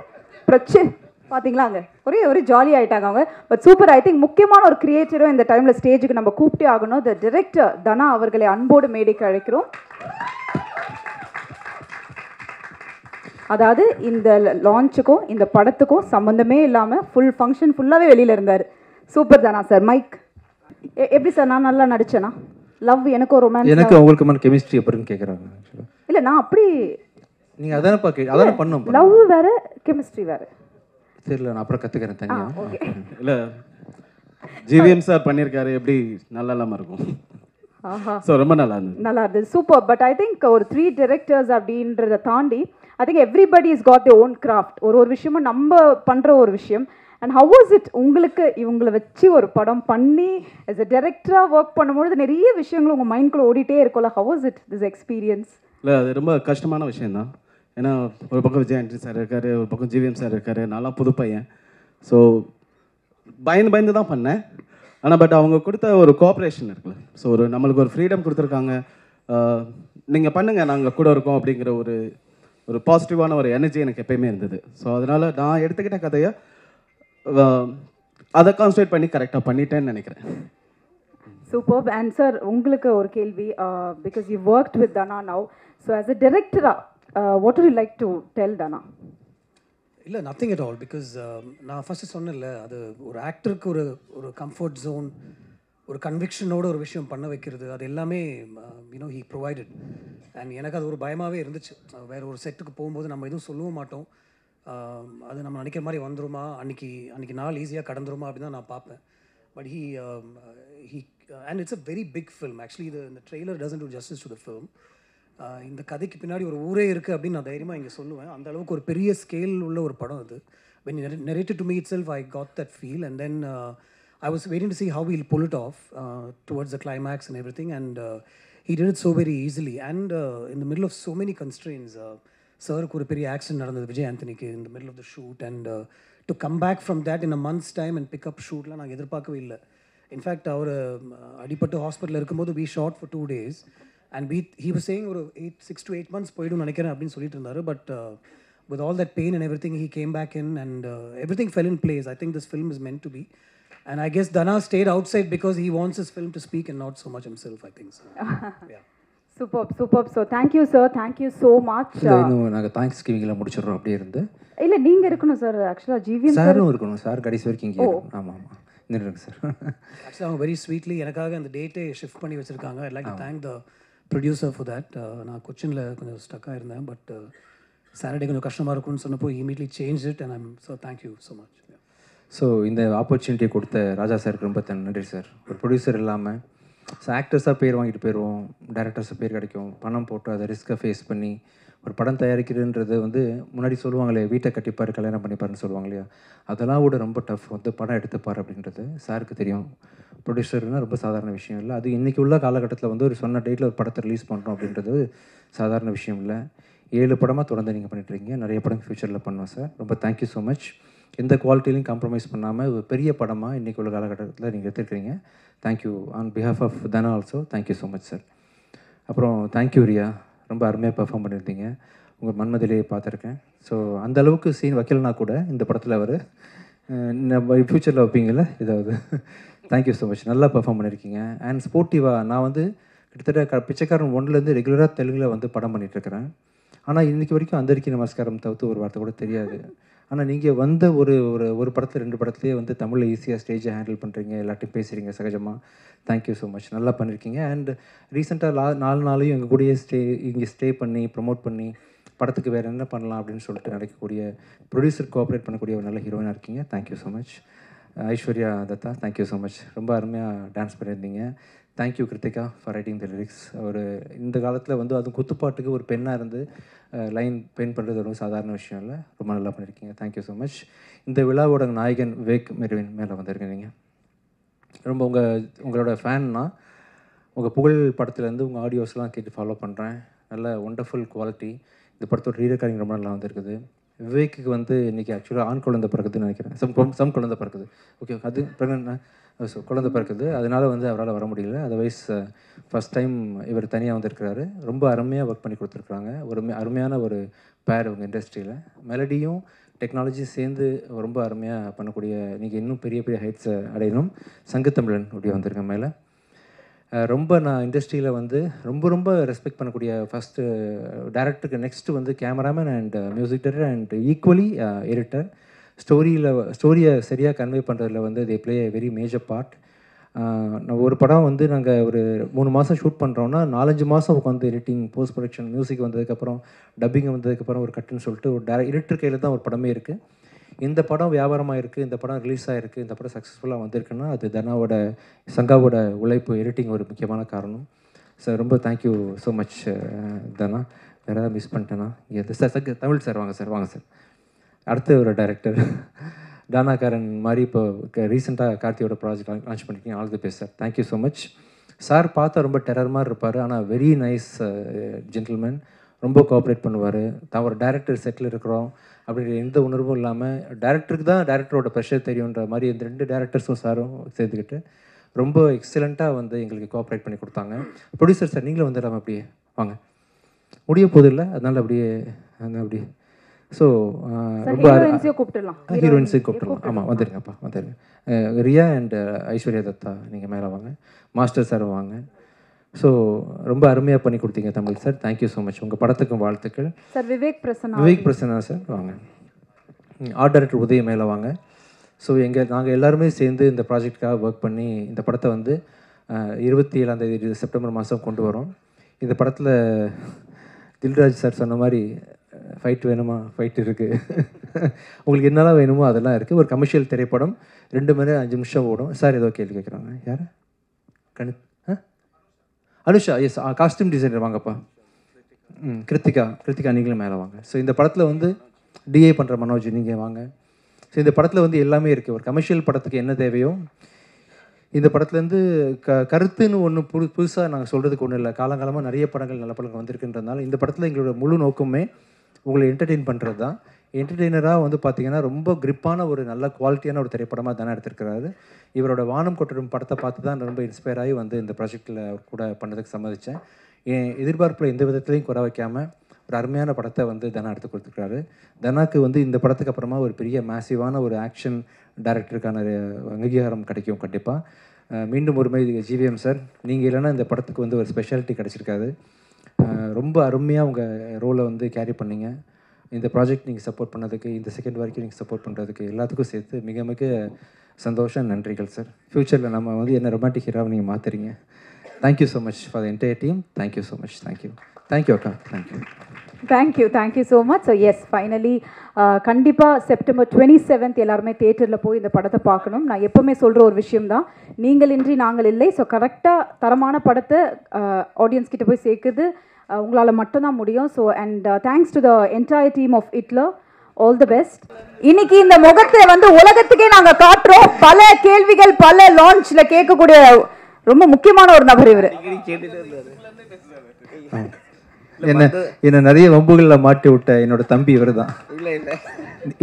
பிரச்சனை பார்த்தீங்களா? அங்கே ஒரே ஜாலி ஆகிட்டாங்க அவங்க. But super. ஐ திங்க் முக்கியமான ஒரு கிரியேட்டரும் இந்த டைமில் ஸ்டேஜுக்கு நம்ம கூப்பிட்டே ஆகணும். த டிரெக்டர் தனா அவர்களை அன்போடு மேடைக்கு அழைக்கிறோம். அதாவது இந்த லான்ச்சுக்கும் இந்த படத்துக்கும் சம்மந்தமே இல்லாமல் ஃபுல் ஃபங்க்ஷன் ஃபுல்லாகவே வெளியில் இருந்தார். சூப்பர் தானா சார். மைக் எப்படி சார்? நான் நல்லா நடிச்சேனா? லவ் எனக்கும் ரொமான்ஸ் எனக்கு உங்களுக்கு கெமிஸ்ட்ரி எப்படின்னு கேட்குறாங்க. இல்லை நான் அப்படி நீங்கள் அதானப்பா அதான பண்ணோம். லவ் வேறு கெமிஸ்ட்ரி வேறு தெரியல. நான் அப்புறம் கற்றுக்கிறேன் தனியாக. இல்லை ஜிவிஎம் சார் பண்ணியிருக்காரு. எப்படி நல்லா இல்லாமல் இருக்கும். ஸோ ரொம்ப நல்லா இருந்தது. சூப்பர். பட் ஐ திங்க் ஒரு 3 டிரெக்டர்ஸ் அப்படின்றத தாண்டி I think everybody is got the own craft. ஒரு விஷயமும் நம்ம பண்ணுற ஒரு விஷயம். அண்ட் ஹவ் வாஸ் இட் உங்களுக்கு இவங்களை வச்சு ஒரு படம் பண்ணி as a director-ஆக ஒர்க் பண்ணும்பொழுது நிறைய விஷயங்கள் உங்கள் மைண்ட்குள்ளே ஓடிட்டே இருக்கும்ல. Have was it this experience? இல்லை அது ரொம்ப கஷ்டமான விஷயந்தான். ஏன்னா ஒரு பக்கம் விஜய் ஆண்டனி சார் இருக்கார், ஒரு பக்கம் ஜிவிஎம் சார் இருக்கார். நல்லா புது பையன். ஸோ பயந்து தான் பண்ணேன். ஆனால் பட் அவங்க கொடுத்த ஒரு கோஆப்ரேஷன் இருக்குல்ல. ஸோ நம்மளுக்கு ஒரு ஃப்ரீடம் கொடுத்துருக்காங்க. நீங்கள் பண்ணுங்கள் நாங்கள் கூட இருக்கோம் அப்படிங்கிற ஒரு பாசிட்டிவான ஒரு எனர்ஜி எனக்கு எப்பயுமே இருந்தது. ஸோ அதனால் நான் எடுத்துக்கிட்ட கதையை அதை கான்சன்ட்ரேட் பண்ணி கரெக்டாக பண்ணிட்டேன்னு நினைக்கிறேன். சூப்பர். அண்ட் சார் உங்களுக்கு ஒரு கேள்வி. Because you worked with Dhana now. So as a டிரெக்டரா what would you like to tell Dhana? இல்லை நத்திங் அட் ஆல். பிகாஸ் நான் ஃபஸ்ட்டு சொன்னேன்ல, அது ஒரு ஆக்டருக்கு ஒரு கம்ஃபர்ட் ஜோன், ஒரு கன்விக்ஷனோட ஒரு விஷயம் பண்ண வைக்கிறது, அது எல்லாமே ஹீ ப்ரொவைடட். அண்ட் எனக்கு அது ஒரு பயமாகவே இருந்துச்சு. வேறு ஒரு செட்டுக்கு போகும்போது நம்ம எதுவும் சொல்லவும் மாட்டோம். அது நம்ம நினைக்கிற மாதிரி வந்துருமா, அன்றைக்கி நாள் ஈஸியாக கடந்துருமா அப்படின்னு தான் நான் பார்ப்பேன். But he and it's a very big film. Actually இந்த trailer doesn't do justice to the film. இந்த கதைக்கு பின்னாடி ஒரு ஊரே இருக்குது அப்படின்னு நான் தைரியமாக இங்கே சொல்லுவேன். அந்த அளவுக்கு ஒரு பெரிய ஸ்கேல் உள்ள ஒரு படம் அது. when he narrated to me itself, I got that feel, and then I was waiting to see how he'll pull it off towards the climax and everything, and he did it so very easily and in the middle of so many constraints. Sirku ஒரு பெரிய accident நடந்தது Vijay ஆண்டனிக்கு in the middle of the shoot and to come back from that in a month's time and pick up shootலாம் நாங்கள் எதிர்பார்க்கவே இல்லை. In fact அவர் அடிபட்டு ஹாஸ்பிட்டலில் இருக்கும்போது we shot for 2 days and he was saying ஒரு 6 to 8 months போய்டும் நினைக்கிறேன் அப்படின்னு சொல்லிட்டு இருந்தார். But with all that pain and everything he came back in and everything fell in place. I think this film is meant to be. And I guess Dana stayed outside because he wants his film to speak and not so much himself, I think so. Yeah. Superb. So thank you sir, thank you so much. இன்னும் நாங்கள் thanks கிவிங்கில் முடிச்சிடுறோம் அப்படியே இருந்து. இல்லை நீங்கள் இருக்கணும் sir. ஆக்சுவலாக GVM சாரும் இருக்கணும் சார் கடைசி வரைக்கும் இங்கே. ஆமாம் நின்றுங்க சார். ஆக்சுவலாக அவங்க வெரி ஸ்வீட்லி எனக்காக அந்த டேட்டே ஷிஃப்ட் பண்ணி வச்சுருக்காங்க. I like to thank the producer for that. நான் கொச்சினில் கொஞ்சம் ஸ்டக்காக இருந்தேன் பட் சாட்டர்டே கொஞ்சம் கஷ்டமாக இருக்கும்னு சொன்னப்போ immediately change it and I'm so thank you so much. So இந்த ஆப்பர்ச்சுனிட்டி கொடுத்த ராஜா சாருக்கு ரொம்ப நன்றி சார். ஒரு ப்ரொடியூசர் இல்லாமல் ஸோ ஆக்டர்ஸாக பேர் வாங்கிட்டு போயிடுவோம், டேரக்டர்ஸாக பேர் கிடைக்கும், பணம் போட்டு அதை ரிஸ்க்கை ஃபேஸ் பண்ணி ஒரு படம் தயாரிக்கிறதுன்றது வந்து முன்னாடி சொல்லுவாங்களே வீட்டை கட்டிப்பார் கல்யாணம் பண்ணிப்பாருன்னு சொல்லுவாங்க இல்லையா, அதெல்லாம் கூட ரொம்ப டஃப். வந்து படம் எடுத்துப்பார் அப்படின்றது சாருக்கு தெரியும். ப்ரொடியூசர்னால் ரொம்ப சாதாரண விஷயம் இல்லை. அது இன்றைக்கி உள்ள காலகட்டத்தில் வந்து ஒரு சொன்ன டேட்டில் ஒரு படத்தை ரிலீஸ் பண்ணுறோம் அப்படின்றது சாதாரண விஷயம் இல்லை. 7 படமாக தொடர்ந்து நீங்கள் பண்ணிட்டுருக்கீங்க. நிறைய படம் ஃப்யூச்சரில் பண்ணுவோம் சார். ரொம்ப தேங்க்யூ ஸோ மச். எந்த குவாலிட்டிலையும் காம்ப்ரமைஸ் பண்ணாமல் ஒரு பெரிய படமாக இன்றைக்கி உள்ள காலகட்டத்தில் நீங்கள் எடுத்துருக்கிறீங்க. Thank you on behalf of Dhana also. Thank you so much sir. அப்புறம் தேங்க்யூ ரியா, ரொம்ப அருமையாக பெர்ஃபார்ம் பண்ணியிருந்தீங்க. உங்கள் மன்மதிலேயே பார்த்துருக்கேன். ஸோ அந்தளவுக்கு சீன் வைக்கலனா கூட இந்த படத்தில் அவர் ஃப்யூச்சரில் வைப்பீங்கள ஏதாவது. Thank you so much. நல்லா பெர்ஃபார்ம் பண்ணியிருக்கீங்க. அண்ட் ஸ்போர்ட்டிவாக நான் வந்து கிட்டத்தட்ட பிச்சைக்காரன் 1லேருந்து ரெகுலராக தெலுங்கில் வந்து படம் பண்ணிகிட்ருக்கிறேன். ஆனால் இன்றைக்கி வரைக்கும் அந்தரிக்கி நமஸ்காரம் தவிர்த்து ஒரு வார்த்தை கூட தெரியாது. ஆனால் நீங்கள் வந்த ஒரு படத்தில் 2 படத்துலேயே வந்து தமிழில் ஈஸியாக ஸ்டேஜை ஹேண்டில் பண்ணுறீங்க, எல்லாத்தையும் பேசுகிறீங்க சகஜமாக. Thank you so much. நல்லா பண்ணியிருக்கீங்க. அண்ட் ரீசெண்டாக 4 நாளையும் எங்கள் கூடயே இங்கே ஸ்டே பண்ணி ப்ரமோட் பண்ணி படத்துக்கு வேறு என்ன பண்ணலாம் அப்படின்னு சொல்லிட்டு நடக்கக்கூடிய ப்ரொடியூசர் கோஆப்ரேட் பண்ணக்கூடிய ஒரு நல்ல ஹீரோயினாக இருக்கீங்க. Thank you so much. Aishwarya Dutta, thank you so much. ரொம்ப அருமையாக டான்ஸ் பண்ணியிருந்தீங்க. Thank you Krithika for writing the lyrics. ஒரு இந்த காலத்தில் வந்து அதுவும் குத்துப்பாட்டுக்கு ஒரு பெண்ணாக இருந்து லைன் பெயின் பண்ணுறது ரொம்ப சாதாரண விஷயம் இல்லை. ரொம்ப நல்லா பண்ணியிருக்கீங்க. Thank you so much. இந்த விழாவோட நாயகன் விவேக் மெர்வின் மேலே வந்திருக்கீங்க. நீங்கள் ரொம்ப உங்களோட ஃபேன்னா உங்கள் புகழ் படத்துலேருந்து உங்கள் ஆடியோஸ்லாம் கேட்டு ஃபாலோ பண்ணுறேன். நல்ல ஒண்டர்ஃபுல் குவாலிட்டி. இந்த படத்தோட ரீரெக்கார்டிங் ரொம்ப நல்லா வந்திருக்குது. விவேக்கு வந்து இன்றைக்கி ஆக்சுவலாக ஆண் குழந்தை பிறக்குதுன்னு நினைக்கிறேன். சம் குழந்தை பிறக்குது. ஓகே, அது ப்ரெக்னென்ட். ஸோ குழந்தை பிறக்குது. அதனால் வந்து அவரால் வர முடியல. அதர்வைஸ் ஃபஸ்ட் டைம் இவர் தனியாக வந்திருக்கிறாரு. ரொம்ப அருமையாக ஒர்க் பண்ணி கொடுத்துருக்குறாங்க. ஒரு அருமையான ஒரு பேர் உங்கள் இண்டஸ்ட்ரியில். மெலடியும் டெக்னாலஜி சேர்ந்து ரொம்ப அருமையாக பண்ணக்கூடிய நீங்கள் இன்னும் பெரிய பெரிய ஹைட்ஸை அடையணும். சங்கத்தமிழன் அப்படி வந்திருக்க மேலே ரொம்ப நான் இண்டஸ்ட்ரியில் வந்து ரொம்ப ரெஸ்பெக்ட் பண்ணக்கூடிய ஃபஸ்ட்டு டேரக்டருக்கு நெக்ஸ்ட்டு வந்து cameraman and music director and equally editor. ஸ்டோரியை சரியாக கன்வே பண்ணுறதுல வந்து they play very major part. ஒரு படம் வந்து நாங்கள் ஒரு 3 மாதம் ஷூட் பண்ணுறோன்னா 4-5 மாதம் உட்காந்து எடிட்டிங், போஸ்ட் ப்ரொடக்ஷன், மியூசிக் வந்ததுக்கப்புறம் டப்பிங் வந்ததுக்கப்புறம் ஒரு கட்டுன்னு சொல்லிட்டு ஒரு எடிட்டர் கையில் தான் ஒரு படமே இருக்குது. இந்த படம் வியாபாரமாக இருக்குது, இந்த படம் ரிலீஸ் ஆகிருக்கு, இந்த படம் சக்ஸஸ்ஃபுல்லாக வந்திருக்குன்னா அது தனாவோட சங்காவோட உழைப்பு, எடிட்டிங் ஒரு முக்கியமான காரணம். சார் ரொம்ப தேங்க்யூ ஸோ மச் தனா. வேறு ஏதாவது மிஸ் பண்ணிட்டேன்னா சார் தமிழ் சார் வாங்க சார். அடுத்த ஒரு டைரக்டர் டானாக்காரன் மாதிரி இப்போ ரீசெண்டாக கார்த்தியோட ப்ராஜெக்ட் லான்ச் பண்ணியிருக்கீங்க. All the best sir. Thank you so much. Sir பார்த்தா ரொம்ப டெரர் மாதிரி இருப்பார், ஆனால் வெரி நைஸ் ஜென்டில்மேன். ரொம்ப கோஆப்ரேட் பண்ணுவார். தான் ஒரு டேரக்டர் செட்டில் இருக்கிறோம் அப்படின்ற எந்த உணர்வும் இல்லாமல் டேரக்டருக்கு தான் டேரக்டரோட ப்ரெஷர் தெரியுன்ற மாதிரி இந்த 2 டேரக்டர்ஸும் சாரும் சேர்த்துக்கிட்டு ரொம்ப எக்ஸலண்ட்டாக வந்து எங்களுக்கு கோஆப்ரேட் பண்ணி கொடுத்தாங்க. ப்ரொடியூசர் சார் நீங்களும் வந்துடாமல் அப்படியே வாங்க, முடிய போதும் இல்லை, அதனால் அப்படியே ஸோ ரொம்ப ஹீரோயின்ஸையும் கூப்பிட்டுலாம். ஆமாம் வந்துடுங்கப்பா, வந்துடுங்க. ரியா அண்ட் ஐஸ்வர்யா தத்தா நீங்கள் மேலே வாங்க. மாஸ்டர் சார் வாங்க. ஸோ ரொம்ப அருமையாக பண்ணி கொடுத்தீங்க Tamil sir. Thank you so much. உங்கள் படத்துக்கும் வாழ்த்துக்கள் சார். விவேக் பிரசன்னா சார் வாங்க. ஆர்ட் டைரக்டர் உதய மேலே வாங்க. ஸோ நாங்கள் எல்லாருமே சேர்ந்து இந்த ப்ராஜெக்டுக்காக ஒர்க் பண்ணி இந்த படத்தை வந்து 27ஆம் தேதி செப்டம்பர் மாதம் கொண்டு வரோம். இந்த படத்தில் தில்ராஜ் சார் சொன்ன மாதிரி ஃபைட் வேணுமா, ஃபைட் இருக்குது, உங்களுக்கு என்னெல்லாம் வேணுமோ அதெல்லாம் இருக்குது. ஒரு கமர்ஷியல் திரைப்படம் 2 மணி நேரம் 5 நிமிஷம் ஓடும். சார் ஏதோ கேள்வி கேட்குறாங்க. யார்? அனுஷா. எஸ், காஸ்டியூம் டிசைனர் வாங்கப்பா. கிருத்திகா நீங்களும் மேலே வாங்க. ஸோ இந்த படத்தில் வந்து டிஏ பண்ணுற மனோஜ் நீங்கள் வாங்க. ஸோ இந்த படத்தில் வந்து எல்லாமே இருக்குது. ஒரு கமர்ஷியல் படத்துக்கு என்ன தேவையோ இந்த படத்துலேருந்து கருத்துன்னு ஒன்று புதுசாக நாங்கள் சொல்கிறதுக்கு ஒன்றும் இல்லை. காலங்காலமாக நிறைய படங்கள் நல்ல படங்கள் வந்திருக்குன்றதுனால இந்த படத்தில் எங்களோட முழு நோக்கமே உங்களை என்டர்டெயின் பண்ணுறது தான். என்டர்டெய்னராக வந்து பார்த்திங்கன்னா ரொம்ப கிரிப்பான ஒரு நல்ல குவாலிட்டியான ஒரு திரைப்படமாக தானே எடுத்திருக்கிறாரு. இவரோட வானம் கொட்டடும் படத்தை பார்த்து தான் ரொம்ப இன்ஸ்பயர் ஆகி வந்து இந்த ப்ராஜெக்டில் கூட பண்ணதுக்கு சம்மதித்தேன். என் எதிர்பார்ப்பில் எந்த விதத்துலையும் குறை வைக்காமல் ஒரு அருமையான படத்தை வந்து தனா எடுத்து கொடுத்துருக்காரு. தனாக்கு வந்து இந்த படத்துக்கு அப்புறமா ஒரு பெரிய மேசிவான ஒரு ஆக்ஷன் டைரக்டருக்கான அங்கீகாரம் கிடைக்கும் கண்டிப்பாக. மீண்டும் ஒருமை ஜிவிஎம் சார், நீங்கள் இல்லைன்னா இந்த படத்துக்கு வந்து ஒரு ஸ்பெஷாலிட்டி கிடச்சிருக்காது. ரொம்ப அருமையாக உங்கள் ரோலை வந்து கேரி பண்ணிங்க. இந்த ப்ராஜெக்ட் நீங்கள் சப்போர்ட் பண்ணதுக்கு, இந்த செகண்ட் வரைக்கும் நீங்கள் சப்போர்ட் பண்ணுறதுக்கு எல்லாத்துக்கும் சேர்த்து மிக மிக சந்தோஷம், நன்றிகள் சார். ஃப்யூச்சரில் நம்ம வந்து என்ன ரொமான்டிக் ஹீரோவை நீங்கள் மாற்றுறீங்க. Thank you so much for the entire team. Thank you so much. Thank you அக்கா. Thank you so much. So yes, finally கண்டிப்பாக செப்டம்பர் 27 எல்லாருமே தியேட்டரில் போய் இந்த படத்தை பார்க்கணும். நான் எப்போவுமே சொல்கிற ஒரு விஷயம்தான், நீங்கள் இன்றி நாங்கள் இல்லை. ஸோ கரெக்டாக தரமான படத்தை ஆடியன்ஸ் கிட்ட போய் சேர்க்குது உங்களால் மட்டும்தான் முடியும். So and thanks to the entire team of Hitler. All the best. இன்னைக்கு இந்த முகத்தை வந்து உலகத்துக்கே நாங்கள் காட்டுறோம். பல கேள்விகள் பல லான்ச்சில் கேட்கக்கூடிய ரொம்ப முக்கியமான ஒரு நபர் இவர். என்ன நிறைய வம்புகளில் மாட்டி விட்ட என்னோட தம்பி இவர் தான்.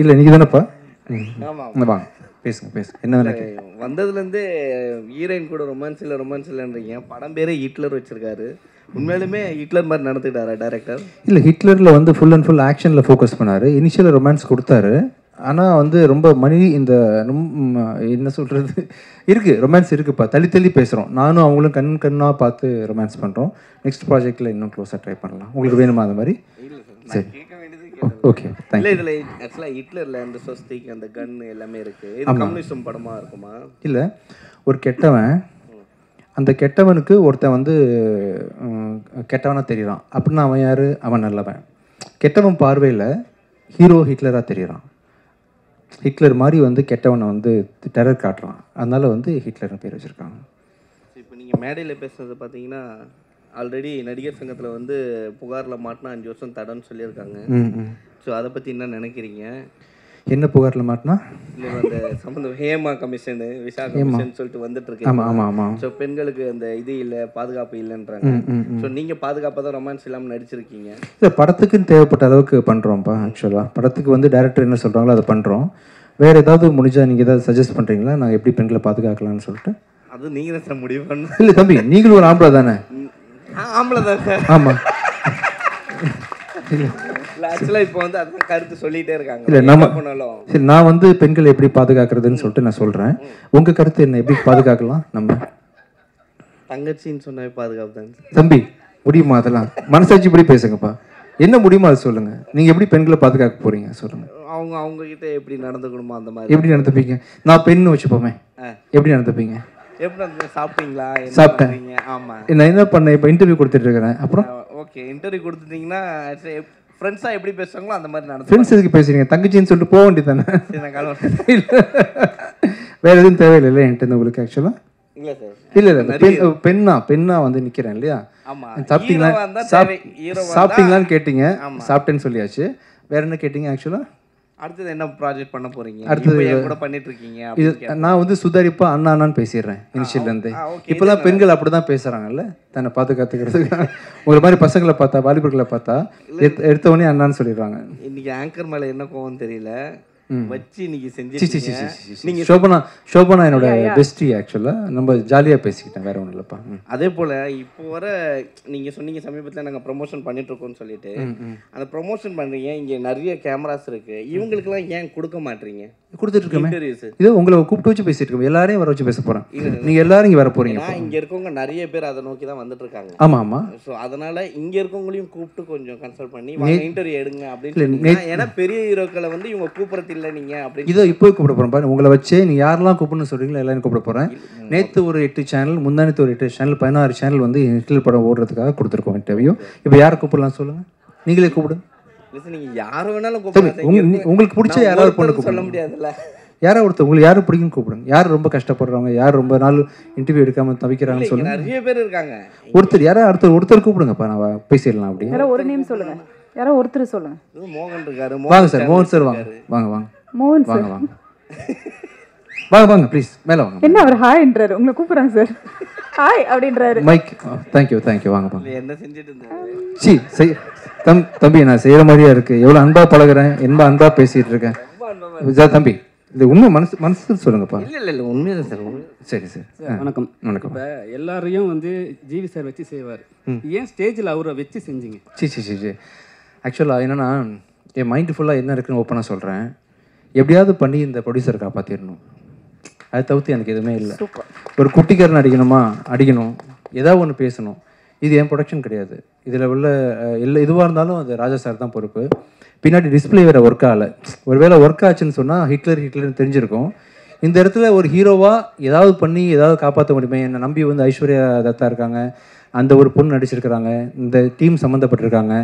இல்லை நீங்கள் தானேப்பா? வாங்க பேசுங்க. என்ன வந்ததுலேருந்து ஹீரோயின் கூட ரொமான்ஸ் இல்லைன்றீங்க. படம் பேரே ஹிட்லர் வச்சிருக்காரு. உண்மையிலுமே ஹிட்லர் மாதிரி நடந்துக்கிட்டாரா டைரக்டர்? இல்லை, ஹிட்லரில் வந்து ஃபுல் அண்ட் ஃபுல் ஆக்ஷனில் ஃபோக்கஸ் பண்ணார். இனிஷியலாக ரொமான்ஸ் கொடுத்தாரு. ஆனால் வந்து ரொம்ப இந்த என்ன சொல்கிறது இருக்குது, ரொமான்ஸ் இருக்குப்பா. தள்ளி பேசுகிறோம். நானும் அவங்களும் கண்ணாக பார்த்து ரொமான்ஸ் பண்ணுறோம். நெக்ஸ்ட் ப்ராஜெக்டில் இன்னும் க்ளோஸாக ட்ரை பண்ணலாம். உங்களுக்கு வேணுமா அந்த மாதிரி? சரி, ஓகே, தேங்க்யூ. இதில் ஆக்சுவலாக ஹிட்லரில் அந்த சொஸ்திக் அந்த கன் எல்லாமே இருக்குது. இது கம்யூனிசம் படமாக இருக்குமா? இல்லை, ஒரு கெட்டவன், அந்த கெட்டவனுக்கு ஒருத்தன் வந்து கெட்டவனாக தெரியறான் அப்படின்னா அவன் யார்? அவன் நல்லவன். கெட்டவன் பார்வையில் ஹீரோ ஹிட்லராக தெரியறான். ஹிட்லர் மாதிரி வந்து கெட்டவனை வந்து டெரர் காட்டுறான். அதனால வந்து ஹிட்லர்னு பேர் வச்சுருக்காங்க. இப்போ நீங்கள் மேடையில் பேசுனது பார்த்தீங்கன்னா ஆல்ரெடி நடிகர் சங்கத்தில் வந்து புகாரில் மாட்டினா 5 வருஷம் தடன்னு சொல்லியிருக்காங்க. ஸோ அதை பற்றி என்ன நினைக்கிறீங்க? என்ன புகாரில் மாட்டினா? இல்லை, அந்த சம்மந்தம் ஹேமா கமிஷனு விஷா கமிஷன் சொல்லிட்டு வந்துட்டு இருக்கு. ஆமாம். ஸோ பெண்களுக்கு அந்த இது இல்லை, பாதுகாப்பு இல்லைன்றாங்க. ஸோ நீங்கள் பாதுகாப்பாக தான் ரொமான்ஸ் இல்லாமல் நடிச்சிருக்கீங்க. இல்லை, படத்துக்குன்னு தேவைப்பட்ட அளவுக்கு பண்ணுறோம்ப்பா. ஆக்சுவலாக படத்துக்கு வந்து டைரக்டர் என்ன சொல்கிறாங்களோ அதை பண்ணுறோம். வேறு ஏதாவது முடிஞ்சால் நீங்கள் ஏதாவது சஜஸ்ட் பண்ணுறீங்களா? நாங்கள் எப்படி பெண்களை பாதுகாக்கலாம்னு சொல்லிட்டு? அது நீங்கள் தான் சார் முடிவு பண்ணணும். இல்லை தம்பி, நீங்களும் ஒரு ஆம்பளை தானே? ஆம்பளை தான் சார். ஆமாம். இல்லை, ஆக்சுவலாக இப்போ வந்து அதுதான் கருத்து சொல்லிகிட்டே இருக்காங்க. இல்லை, நம்ம பண்ணாலும் சரி, நான் வந்து பெண்களை எப்படி பாதுகாக்கிறதுன்னு சொல்லிட்டு நான் சொல்கிறேன். உங்கள் கருத்து என்ன? எப்படி பாதுகாக்கலாம்? நம்ம தங்கச்சின்னு சொன்னாவே பாதுகாப்பு தான் தம்பி. முடியுமா? அதெல்லாம் மனசாட்சி இப்படி பேசுங்கப்பா. என்ன முடியுமா அதை சொல்லுங்கள். நீங்கள் எப்படி பெண்களை பாதுகாக்க போகிறீங்க சொல்லுங்கள். அவங்க கிட்ட எப்படி நடந்துக்கணுமோ அந்த மாதிரி. எப்படி நடந்துப்பீங்க? நான் பெண்ணு வச்சுப்போமே, எப்படி நடந்துப்பீங்க? எப்படி சாப்பிட்டீங்களா? சாப்பிட்டேன். ஆமாம். நான் என்ன பண்ணேன், இப்போ இன்டர்வியூ கொடுத்துட்டு இருக்கிறேன். அப்புறம் ஓகே, இன்டர்வியூ கொடுத்துட்டீங்கன்னா ஃப்ரெண்ட்ஸாக எப்படி பேசுவாங்களோ அந்த மாதிரி நடந்து. ஃப்ரெண்ட்ஸ் எதுக்கு பேசுறீங்க? தங்கச்சின்னு சொல்லிட்டு போக வேண்டியது தானே. வேறு எதுவும் தேவையில்லை என்கிட்ட உங்களுக்கு ஆக்சுவலாக? இல்லை சார். இல்லை, பெண்ணா வந்து நிற்கிறேன் இல்லையா? சாப்பிட்டீங்களான்னு கேட்டீங்க. சாப்பிட்டேன்னு சொல்லியாச்சு. வேற என்ன கேட்டீங்க ஆக்சுவலாக? அடுத்தது என்ன ப்ராஜெக்ட் பண்ண போறீங்க? அடுத்தது கூட பண்ணிட்டு இருக்கீங்க. நான் வந்து சுதாரிப்பா அண்ணான்னு பேசிடுறேன் இனிஷியல்லேருந்து. இப்போலாம் பெண்கள் அப்படி தான் பேசுகிறாங்கல்ல, தன்னை பாதுகாத்துக்கிறதுக்கு. உங்களை மாதிரி பசங்களை பார்த்தா, வாலிபர்களை பார்த்தா எடுத்தவொடனே அண்ணான்னு சொல்லிடுறாங்க. இன்னைக்கு ஆங்கர் மேலே என்ன கோவம் தெரியல வச்சு இன்னைக்கு செஞ்சு. நீங்க ஷோபனா என்னோட பெஸ்டி. ஆக்சுவலாக நம்ம ஜாலியாக பேசிக்கிட்டேன், வேற ஒன்றும் இல்லைப்பா. அதே போல் இப்போ வர நீங்கள் சொன்னீங்க சமீபத்தில் நாங்கள் ப்ரொமோஷன் பண்ணிட்டுருக்கோம்னு சொல்லிட்டு, அந்த ப்ரொமோஷன் பண்ணுறீங்க, இங்கே நிறைய கேமராஸ் இருக்குது, இவங்களுக்குலாம் ஏன் கொடுக்க மாட்டீங்க? கொடுத்துட்டு இருக்கேன். இது உங்களை கூப்பிட்டு வச்சு பேசிட்டு இருக்கோம். எல்லாரையும் வர வச்சு பேச போகிறேன். நீங்கள் எல்லாரும் இங்கே வர போகிறீங்க. இங்கே இருக்கவங்க நிறைய பேர் அதை நோக்கி தான் வந்துட்டு இருக்காங்க. ஆமாம். ஸோ அதனால் இங்கே இருக்கவங்களையும் கூப்பிட்டு கொஞ்சம் கன்சல்ட் பண்ணி இன்டர்வியூ எடுங்க அப்படின்னு. ஏன்னா பெரிய ஹீரோக்களை வந்து இவங்க கூப்பிட்றது இல்லை நீங்கள் அப்படின்னு. இதோ இப்போ கூப்பிட போகிறேன் பாரு. உங்களை வச்சு நீங்கள் யாரெல்லாம் கூப்பிடணும்னு சொல்கிறீங்களோ எல்லாரும் கூப்பிட போகிறேன். நேற்று ஒரு 8 சேனல், முந்தானத்து ஒரு 8 சேனல், 16 சேனல் வந்து ஹிட்லர் படம் ஓடுறதுக்காக கொடுத்துருக்கோம் இன்டர்வியூ. இப்போ யாரை கூப்பிடலாம் சொல்லுங்கள், நீங்களே கூப்பிடுங்க. நீங்கள் யாரை வேணாலும் கூப்பிடுங்க. உங்களுக்கு பிடிச்ச யாராவது பொண்ணு சொல்ல முடியாதுல்ல. யாரை ஒருத்தர் உங்களுக்கு யாரும் பிடிக்குன்னு கூப்பிடுங்க. யார் ரொம்ப கஷ்டப்படுறவங்க, யார் ரொம்ப நாள் இன்டர்வியூ எடுக்காமல் தவிக்கிறாங்கன்னு சொல்லுங்க. நிறைய பேர் இருக்காங்க. ஒருத்தர் கூப்பிடுங்கப்பா, நான் பேசிடலாம். அப்படி யாரோ ஒரு நேம் சொல்லுங்க. யாரோ ஒருத்தர் சொல்லுங்க. மோகன் இருக்காரு. வாங்க சார், மோகன் சார் வாங்க. வாங்க மோகன் சார் வாங்க. வாங்க வாங்க ப்ளீஸ் மேலே வாங்க. என்ன அவர் ஹாய்ன்றாரு, உங்களை கூப்பிடுறாங்க சார். ஹாய் அப்படின்றாரு. மைக். தேங்க்யூ வாங்க வாங்க. என்ன செஞ்சுட்டு இருந்தேன்? சி செய் தம்பி, நான் செய்கிற மாதிரியா இருக்குது. எவ்வளோ அன்பாக பழகுறேன், அன்பாக பேசிகிட்டு இருக்கேன். தம்பி இது உண்மை மனசு சொல்லுங்கப்பா. இல்லை உண்மையாக சார். சரி சார். வணக்கம். வணக்கம். இப்போ எல்லாரையும் வந்து ஜிவி சார் வச்சு செய்வார், ஏன் ஸ்டேஜில் அவரை வச்சு செஞ்சீங்க? சி ஆக்சுவலாக என்னென்னா, என் மைண்டு ஃபுல்லாக என்ன இருக்குன்னு ஓப்பனாக சொல்கிறேன். எப்படியாவது பண்ணி இந்த ப்ரொடியூசரை காப்பாற்றிடணும், அதை தவிர்த்து எனக்கு எதுவுமே இல்லை. ஒரு குட்டிக்காரன் அடிக்கணும், ஏதாவது ஒன்று பேசணும். இது என் ப்ரொடக்ஷன் கிடையாது. இதில் உள்ள எதுவாக இருந்தாலும் அது ராஜா சார் தான் பொறுப்பு. பின்னாடி டிஸ்பிளே வேறு ஒர்க் ஆகலை. ஒருவேளை ஒர்க் ஆச்சுன்னு சொன்னால் ஹிட்லர்னு தெரிஞ்சிருக்கும். இந்த இடத்துல ஒரு ஹீரோவாக ஏதாவது பண்ணி ஏதாவது காப்பாற்ற முடியுமே. என்னை நம்பி வந்து ஐஸ்வர்யா தத்தா இருக்காங்க, அந்த ஒரு பொண்ணு நடிச்சிருக்கிறாங்க, இந்த டீம் சம்மந்தப்பட்டிருக்காங்க.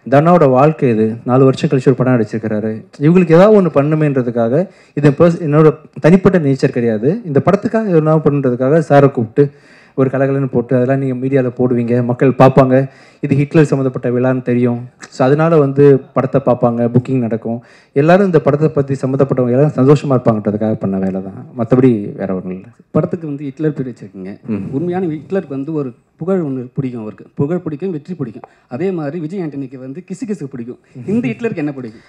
தனாவோட வாழ்க்கை இது 4 வருஷம் கழிச்சு ஒரு படம் நடிச்சிருக்கிறாரு. இவங்களுக்கு ஏதாவது ஒன்று பண்ணுமேன்றதுக்காக, இது என்னோட தனிப்பட்ட நேச்சர் கிடையாது. இந்த படத்துக்காக என்ன பண்ணுறதுக்காக சாரை கூப்பிட்டு ஒரு கலகலன்னு போட்டு அதெல்லாம் நீங்கள் மீடியாவில் போடுவீங்க, மக்கள் பார்ப்பாங்க. இது ஹிட்லர் சம்மந்தப்பட்ட விழான்னு தெரியும். ஸோ அதனால் வந்து படத்தை பார்ப்பாங்க, புக்கிங் நடக்கும். எல்லோரும் இந்த படத்தை பற்றி சம்மந்தப்பட்டவங்க எல்லோரும் சந்தோஷமாக இருப்பாங்கன்றதுக்காக பண்ண வேலை தான், மற்றபடி வேறு ஒன்றும் இல்லை. படத்துக்கு வந்து ஹிட்லர் பேர் வச்சுருக்கீங்க. உண்மையான ஹிட்லருக்கு வந்து ஒரு புகழ் ஒன்று பிடிக்கும், அவருக்கு புகழ் பிடிக்கும், வெற்றி பிடிக்கும். அதே மாதிரி விஜய் ஆண்டனிக்கு வந்து கிசு பிடிக்கும். இந்த ஹிட்லருக்கு என்ன பிடிக்கும்?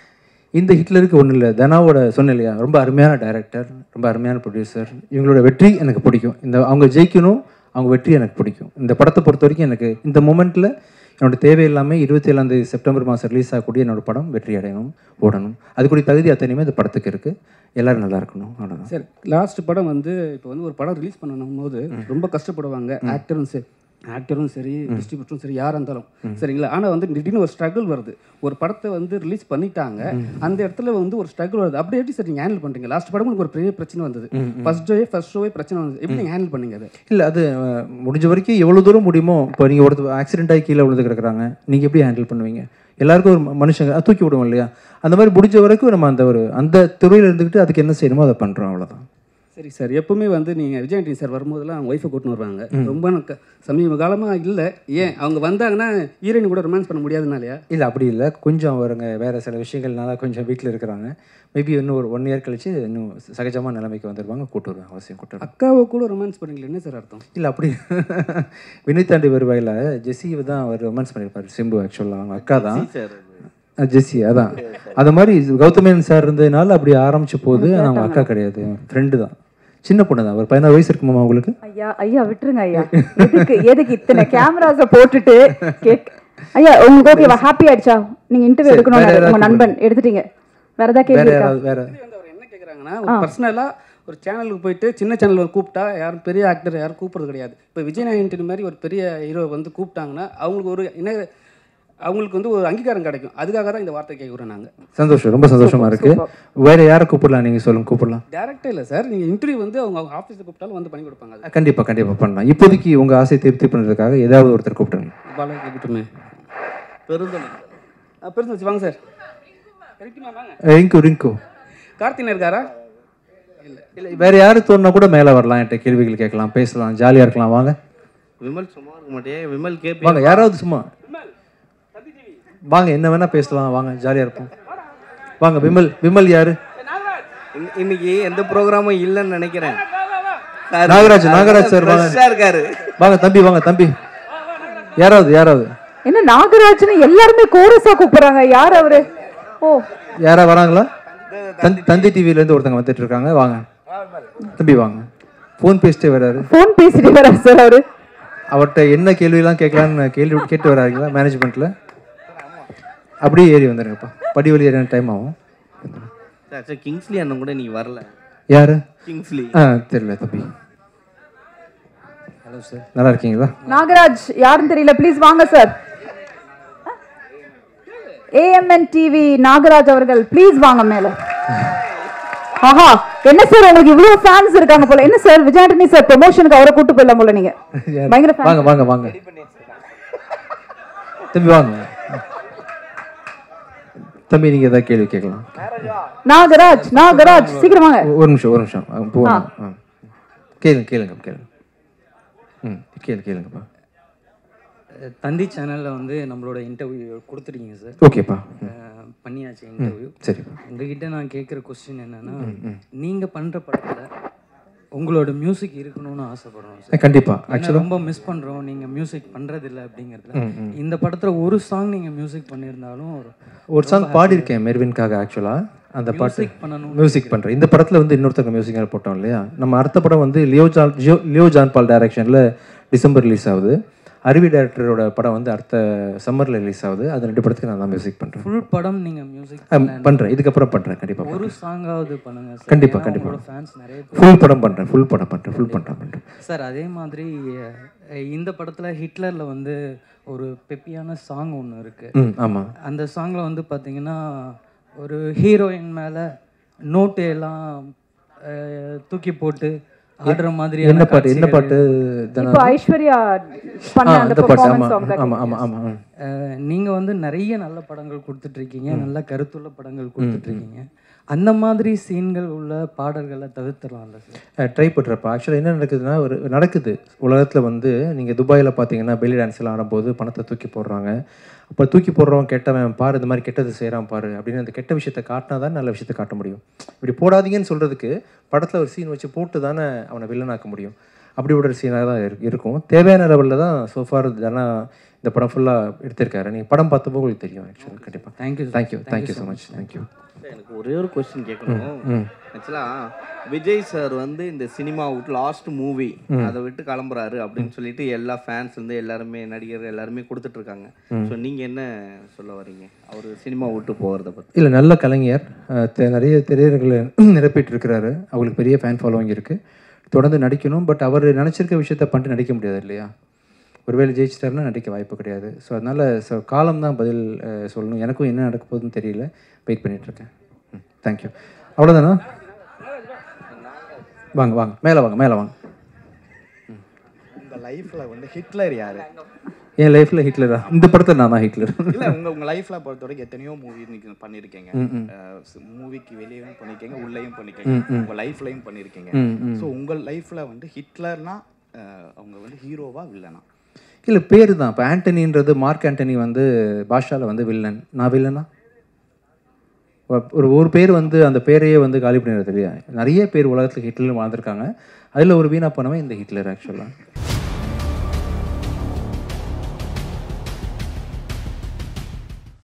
இந்த ஹிட்லருக்கு ஒன்றும் இல்லை. தனாவோட சொன்னேன் இல்லையா, ரொம்ப அருமையான டைரக்டர், ரொம்ப அருமையான ப்ரொடியூசர். இவங்களோட வெற்றி எனக்கு பிடிக்கும். அவங்க ஜெயிக்கணும், அவங்க வெற்றி எனக்கு பிடிக்கும். இந்த படத்தை பொறுத்த வரைக்கும் எனக்கு இந்த மூமெண்ட்டில் என்னோட தேவையில்லாமல் 27 செப்டம்பர் மாதம் ரிலீஸ் ஆகக்கூடிய என்னோடய படம் வெற்றி அடையணும், ஓடணும். அதுக்குரிய தகுதி அத்தனையுமே இந்த படத்துக்கு இருக்குது. எல்லோரும் நல்லா இருக்கணும், அவ்வளோதான். சார், லாஸ்ட் படம் வந்து இப்போ வந்து ஒரு படம் ரிலீஸ் பண்ணணும் போது ரொம்ப கஷ்டப்படுவாங்க. ஆக்டரும் சரி, டிஸ்ட்ரிபியூட்டரும் சரி, யாராக இருந்தாலும் சரிங்களா. ஆனால் வந்து திடீர்னு ஒரு ஸ்ட்ரகிள் வருது. ஒரு படத்தை வந்து ரிலீஸ் பண்ணிட்டாங்க, அந்த இடத்துல வந்து ஒரு ஸ்ட்ரகிள் வருது. அப்படி எப்படி சார் நீங்கள் ஹேண்டில் பண்ணுறீங்க? லாஸ்ட் படம் உங்களுக்கு ஒரு பெரிய பிரச்சனை வந்தது, ஃபர்ஸ்ட் ஷோவே பிரச்சனை வந்தது. எப்படி நீங்கள் ஹேண்டில் பண்ணீங்க அது? இல்லை, அது முடிஞ்ச வரைக்கும் எவ்வளோ தூரம் முடியுமோ. இப்போ நீங்கள் ஒருத்தர் ஆக்சிடென்ட் ஆகி கீழே விழுந்து கிடக்குறாங்க, நீங்கள் எப்படி ஹேண்டில் பண்ணுவீங்க? எல்லாருக்கும் ஒரு மனுஷங்க தூக்கி விடுவோம் இல்லையா, அந்த மாதிரி முடிஞ்ச வரைக்கும் நம்ம அந்த துறையில் இருந்துக்கிட்டு அதுக்கு என்ன செய்யணுமோ அதை பண்ணுறோம், அவ்வளோதான். சரி சார், எப்பவுமே வந்து நீங்கள் விஜய் ஆண்டனி சார் வரும்போதெல்லாம் அவங்க ஒய்ஃபை கூட்டின்னு வருவாங்க. ரொம்ப சமீப காலமாக இல்லை, ஏன் அவங்க வந்தாங்கன்னா ஹீரோயின் கூட ரொமான்ஸ் பண்ண முடியாதுனாலையா? இல்லை, அப்படி இல்லை. கொஞ்சம் அவருங்க வேறு சில விஷயங்கள்னால கொஞ்சம் வீட்டில் இருக்கிறாங்க. மேபி இன்னும் ஒரு 1 இயர் கழிச்சு இன்னும் சகஜமாக நிலைமைக்கு வந்துடுவாங்க, கூட்டு வருவாங்க, அவசியம் கூட்டு. அக்காவை கூட ரொமான்ஸ் பண்ணுறீங்களா? என்ன சார் அர்த்தம்? இல்லை, அப்படி வினைத்தாண்டி வருவாயில் ஜெஸ்ஸியை தான் அவர் ரொமான்ஸ் பண்ணியிருப்பார். சிம்பு ஆக்சுவலாக அவங்க அக்கா தான் ஜெஸ்ஸி. அதான் அது மாதிரி கௌதமேன் சார் இருந்ததுனால அப்படி ஆரம்பிச்சு போகுது. ஆனால் அவங்க அக்கா கிடையாது, ஃப்ரெண்டு தான், சின்ன பொண்ணு தான். ஒரு 16 வயசு இருக்குமா உங்களுக்கு? ஐயா விட்டுருங்க ஐயா. எதுக்கு இத்தனை கேமராஸை போட்டுட்டு ஐயா உங்களுக்கு ஓகேவா? ஹாப்பி ஆயிடுச்சா? நீங்க இன்டர்வியூ எடுக்கணும், உங்க நண்பன் எடுத்துட்டீங்க. வேற ஏதாவது கேள்வி இருக்கா? வேற என்ன கேக்குறாங்கன்னா, ஒரு பர்சனலா ஒரு சேனலுக்கு போயிட்டு சின்ன சேனல் கூப்பிட்டா யாரும் பெரிய ஆக்டர் யாரும் கூப்பிடுறது கிடையாது. இப்போ விஜய் ஆண்டனி மாதிரி ஒரு பெரிய ஹீரோ வந்து கூப்பிட்டாங்கன்னா அவங்களுக்கு வந்து ஒரு அங்கீகாரம் கிடைக்கும். அதுக்காக தான் இந்த வார்த்தை கேட்குறோம் நாங்கள். சந்தோஷம், ரொம்ப சந்தோஷமா இருக்கு. வேற யாரை கூப்பிடலாம் நீங்கள் சொல்லுங்க? கூப்பிடலாம். டேரக்டே இல்லை சார், நீங்கள் இன்டர்வியூ வந்து அவங்க ஆஃபீஸில் கூப்பிட்டாலும் வந்து பண்ணி கொடுப்பாங்க. கண்டிப்பாக பண்ணலாம். இப்போதைக்கு உங்கள் ஆசையை திருப்தி பண்ணுறதுக்காக ஏதாவது ஒருத்தர் கூப்பிட்டுருங்க. பாலா கேட்டுமே பெருசு வச்சு வாங்க சார். ரிங்கு கார்த்தினா இருக்காரா? இல்லை, வேற யாரு தோணுனா கூட மேலே வரலாம், என்கிட்ட கேள்விகள் கேட்கலாம், பேசலாம், ஜாலியாக இருக்கலாம். வாங்க. விமல் சும்மா இருக்க மாட்டே. விமல் கேட்பி. வாங்க, யாராவது சும்மா வாங்க, என்ன வேணா பேசலாம், வாங்க, ஜாலியாக இருப்போம். வாங்க. விமல் யாரு? இன்னைக்கு எந்த ப்ரோக்ராமும் இல்லைன்னு நினைக்கிறேன். நாகராஜ் சார் இருக்காரு. வாங்க தம்பி, வாங்க தம்பி. யாராவது என்ன நாகராஜ்னு எல்லாருமே கோரஸா கூப்பிடுறாங்க. யார் அவரு? ஓ, யாரா வராங்களா? தந்தி டிவில இருந்து ஒருத்தங்க வந்துட்டு இருக்காங்க. வாங்க தம்பி, வாங்க. ஃபோன் பேசிட்டே வராரு. சார் அவரு. அவர்கிட்ட என்ன கேள்வியெல்லாம் கேட்கலான்னு கேட்டு வராங்களா மேனேஜ்மெண்ட்ல? அப்படியே ஏறி வந்துருங்கப்பா, படி வழி ஏறின டைம் ஆகும். கிங்ஸ்லி அண்ணன் கூட நீங்க வரல. யாரு? கிங்ஸ்லி. தெரியல தம்பி. ஹலோ சார், நல்லா இருக்கீங்களா? நாகராஜ் யாருன்னு தெரியல, ப்ளீஸ் வாங்க சார். AMN டிவி நாகராஜ் அவர்கள் ப்ளீஸ் வாங்க மேல. ஆஹா, என்ன சார் உங்களுக்கு இவ்வளவு ஃபேன்ஸ் இருக்காங்க போல. என்ன சார் விஜய் ஆண்டனி சார் ப்ரமோஷனுக்கு அவரை கூட்டு போயிடலாம் போல நீங்க. பயங்கர ஃபேன். வாங்க தம்பி, வாங்க தம்பி, நீங்க ஏதாவது கேள்வி கேட்கலாம். நாகராஜ் சீக்கிரம் வாங்க. ஒரு நிமிஷம் போகணும். கேளுங்கப்பா. தந்தி சேனலில் வந்து நம்மளோட இன்டர்வியூ கொடுத்துருக்கீங்க சார். ஓகேப்பா, பண்ணியாச்சு இன்டர்வியூ. சரி. உங்ககிட்ட நான் கேட்குற கொஸ்டின் என்னன்னா, நீங்கள் பண்ணுற படத்தில் உங்களோட மியூசிக் இருக்கணும்னு ஆசைப்படுறோம் சார். கண்டிப்பாக. ஆக்சுவலாக ஆக்சுவலாக ரொம்ப மிஸ் பண்ணுறோம், நீங்கள் மியூசிக் பண்ணுறதில்ல அப்படிங்கிறதுல. இந்த படத்தில் ஒரு சாங் நீங்கள் மியூசிக் பண்ணியிருந்தாலும் ஒரு சாங் பாடியிருக்கேன் மெர்வின்காக. ஆக்சுவலாக அந்த பாட்டு பண்ணணும் மியூசிக் பண்ணுறேன். இந்த படத்தில் வந்து இன்னொருத்தங்க மியூசிக் போட்டோம் இல்லையா. நம்ம அடுத்த படம் வந்து லியோ ஜான் பால் டைரக்ஷனில் டிசம்பர் ரிலீஸ் ஆகுது. அருவி டைரக்டரோட படம் வந்து அடுத்த சம்மரில் ரிலீஸ் ஆகுது. அது 2 படத்துக்கு நான் தான் மியூசிக் பண்ணுறேன். ஃபுல் படம் நீங்கள் மியூசிக் பண்ணுறேன். இதுக்கப்புறம் பண்ணுறேன் கண்டிப்பாக. ஒரு சாங்காவது பண்ணுங்க சார். கண்டிப்பாக ஃபேன்ஸ் நிறைய ஃபுல் படம் பண்ணுறேன். சார் அதே மாதிரி இந்த படத்தில் ஹிட்லரில் வந்து ஒரு பெப்பியான சாங் ஒன்று இருக்குது. ஆமாம். அந்த சாங்கில் வந்து பார்த்தீங்கன்னா ஒரு ஹீரோயின் மேலே நோட்டு எல்லாம் தூக்கி போட்டு ஆடுற மாதிரி. என்ன பாட்டு இப்போ ஐஸ்வர்யா பண்ண அந்த பெர்ஃபார்மன்ஸ் சாங் தான். ஆமாம். நீங்கள் வந்து நிறைய நல்ல படங்கள் கொடுத்துட்ருக்கீங்க, நல்ல கருத்துள்ள படங்கள் கொடுத்துட்ருக்கீங்க. அந்த மாதிரி சீன்கள் உள்ள பாடல்களை தவிர்த்துடலாம்ல சார்? ட்ரை பண்ணுறப்ப ஆக்சுவலாக என்ன நடக்குதுன்னா நடக்குது உலகத்தில் வந்து நீங்கள் துபாயில் பார்த்தீங்கன்னா பெல்லி டான்ஸ்லாம் ஆடும்போது பணத்தை தூக்கி போடுறாங்க. அப்போ தூக்கி போடுறவன் கெட்டவன் பாரு, இந்த மாதிரி கெட்டது செய்கிறான் பாரு அப்படின்னு அந்த கெட்ட விஷயத்தை காட்டினா தான் நல்ல விஷயத்தை காட்ட முடியும். இப்படி போடாதீங்கன்னு சொல்கிறதுக்கு படத்தில் ஒரு சீன் வச்சு போட்டு தானே அவனை வில்லனாக்க முடியும். அப்படி ஒரு சீனாக தான் இருக்கும். தேவையான லெவலில் தான் சோஃபார் தானே இந்த படம் ஃபுல்லாக எடுத்திருக்காரு. நீங்கள் படம் பார்த்தப்போ உங்களுக்கு தெரியும். ஆக்சுவலாக கண்டிப்பாக. Thank you so much. தேங்க்யூ. எனக்கு ஒரே ஒரு கொஸ்டின் கேட்கணும். ஆக்சுவலாக விஜய் சார் வந்து இந்த சினிமா விட்டு லாஸ்ட் மூவி அதை விட்டு கிளம்புறாரு அப்படின்னு சொல்லிட்டு எல்லா ஃபேன்ஸ் வந்து எல்லாருமே நடிகர் எல்லாருமே கொடுத்துட்டு இருக்காங்க. ஸோ நீங்கள் என்ன சொல்ல வரீங்க அவர் சினிமா விட்டு போகிறத பற்றி? இல்லை, நல்ல கலைஞர், நிறைய திரையரங்களை நிரப்பிட்டு இருக்கிறாரு. அவங்களுக்கு பெரிய ஃபேன் ஃபாலோவிங் இருக்குது. தொடர்ந்து நடிக்கணும். பட் அவர் நினச்சிருக்க விஷயத்த பண்ணிட்டு நடிக்க முடியாது இல்லையா. ஒருவேளை ஜெயிச்சிட்டாருன்னா நடிக்க வாய்ப்பு கிடையாது. ஸோ அதனால் காலம் தான் பதில் சொல்லணும். எனக்கும் என்ன நடக்க போகுதுன்னு தெரியல. வெயிட் பண்ணிகிட்ருக்கேன். தேங்க்யூ. அவ்வளோதானா? வாங்க மேலே வாங்க. உங்கள் லைஃப்பில் வந்து ஹிட்லர் யார்? என் லைஃப்பில் ஹிட்லரா? இந்த படத்தில் நான் தான் ஹிட்லர். இல்லை, உங்கள் லைஃப்பில் பொறுத்த வரைக்கும் எத்தனையோ மூவி நீங்கள் பண்ணியிருக்கீங்க. மூவிக்கு வெளியேயும் பண்ணியிருக்கீங்க, உள்ளேயும் பண்ணியிருக்கீங்க, உங்கள் லைஃப்லையும் பண்ணியிருக்கீங்க. ஸோ உங்கள் லைஃப்பில் வந்து ஹிட்லர்னா அவங்க வந்து ஹீரோவா வில்லனா? இல்லை, பேர் தான். இப்போ ஆண்டனின்றது மார்க் ஆண்டனி வந்து பாஷாவில் வந்து வில்லன். நான் வில்லனா? ஒரு பேர் வந்து அந்த பேரையே வந்து காலி பண்ணிடுறது இல்லையா. நிறைய பேர் உலகத்தில் ஹிட்லர் வாழ்ந்துருக்காங்க. அதில் ஒரு வீணா போனவன் இந்த ஹிட்லர் ஆக்சுவலாக.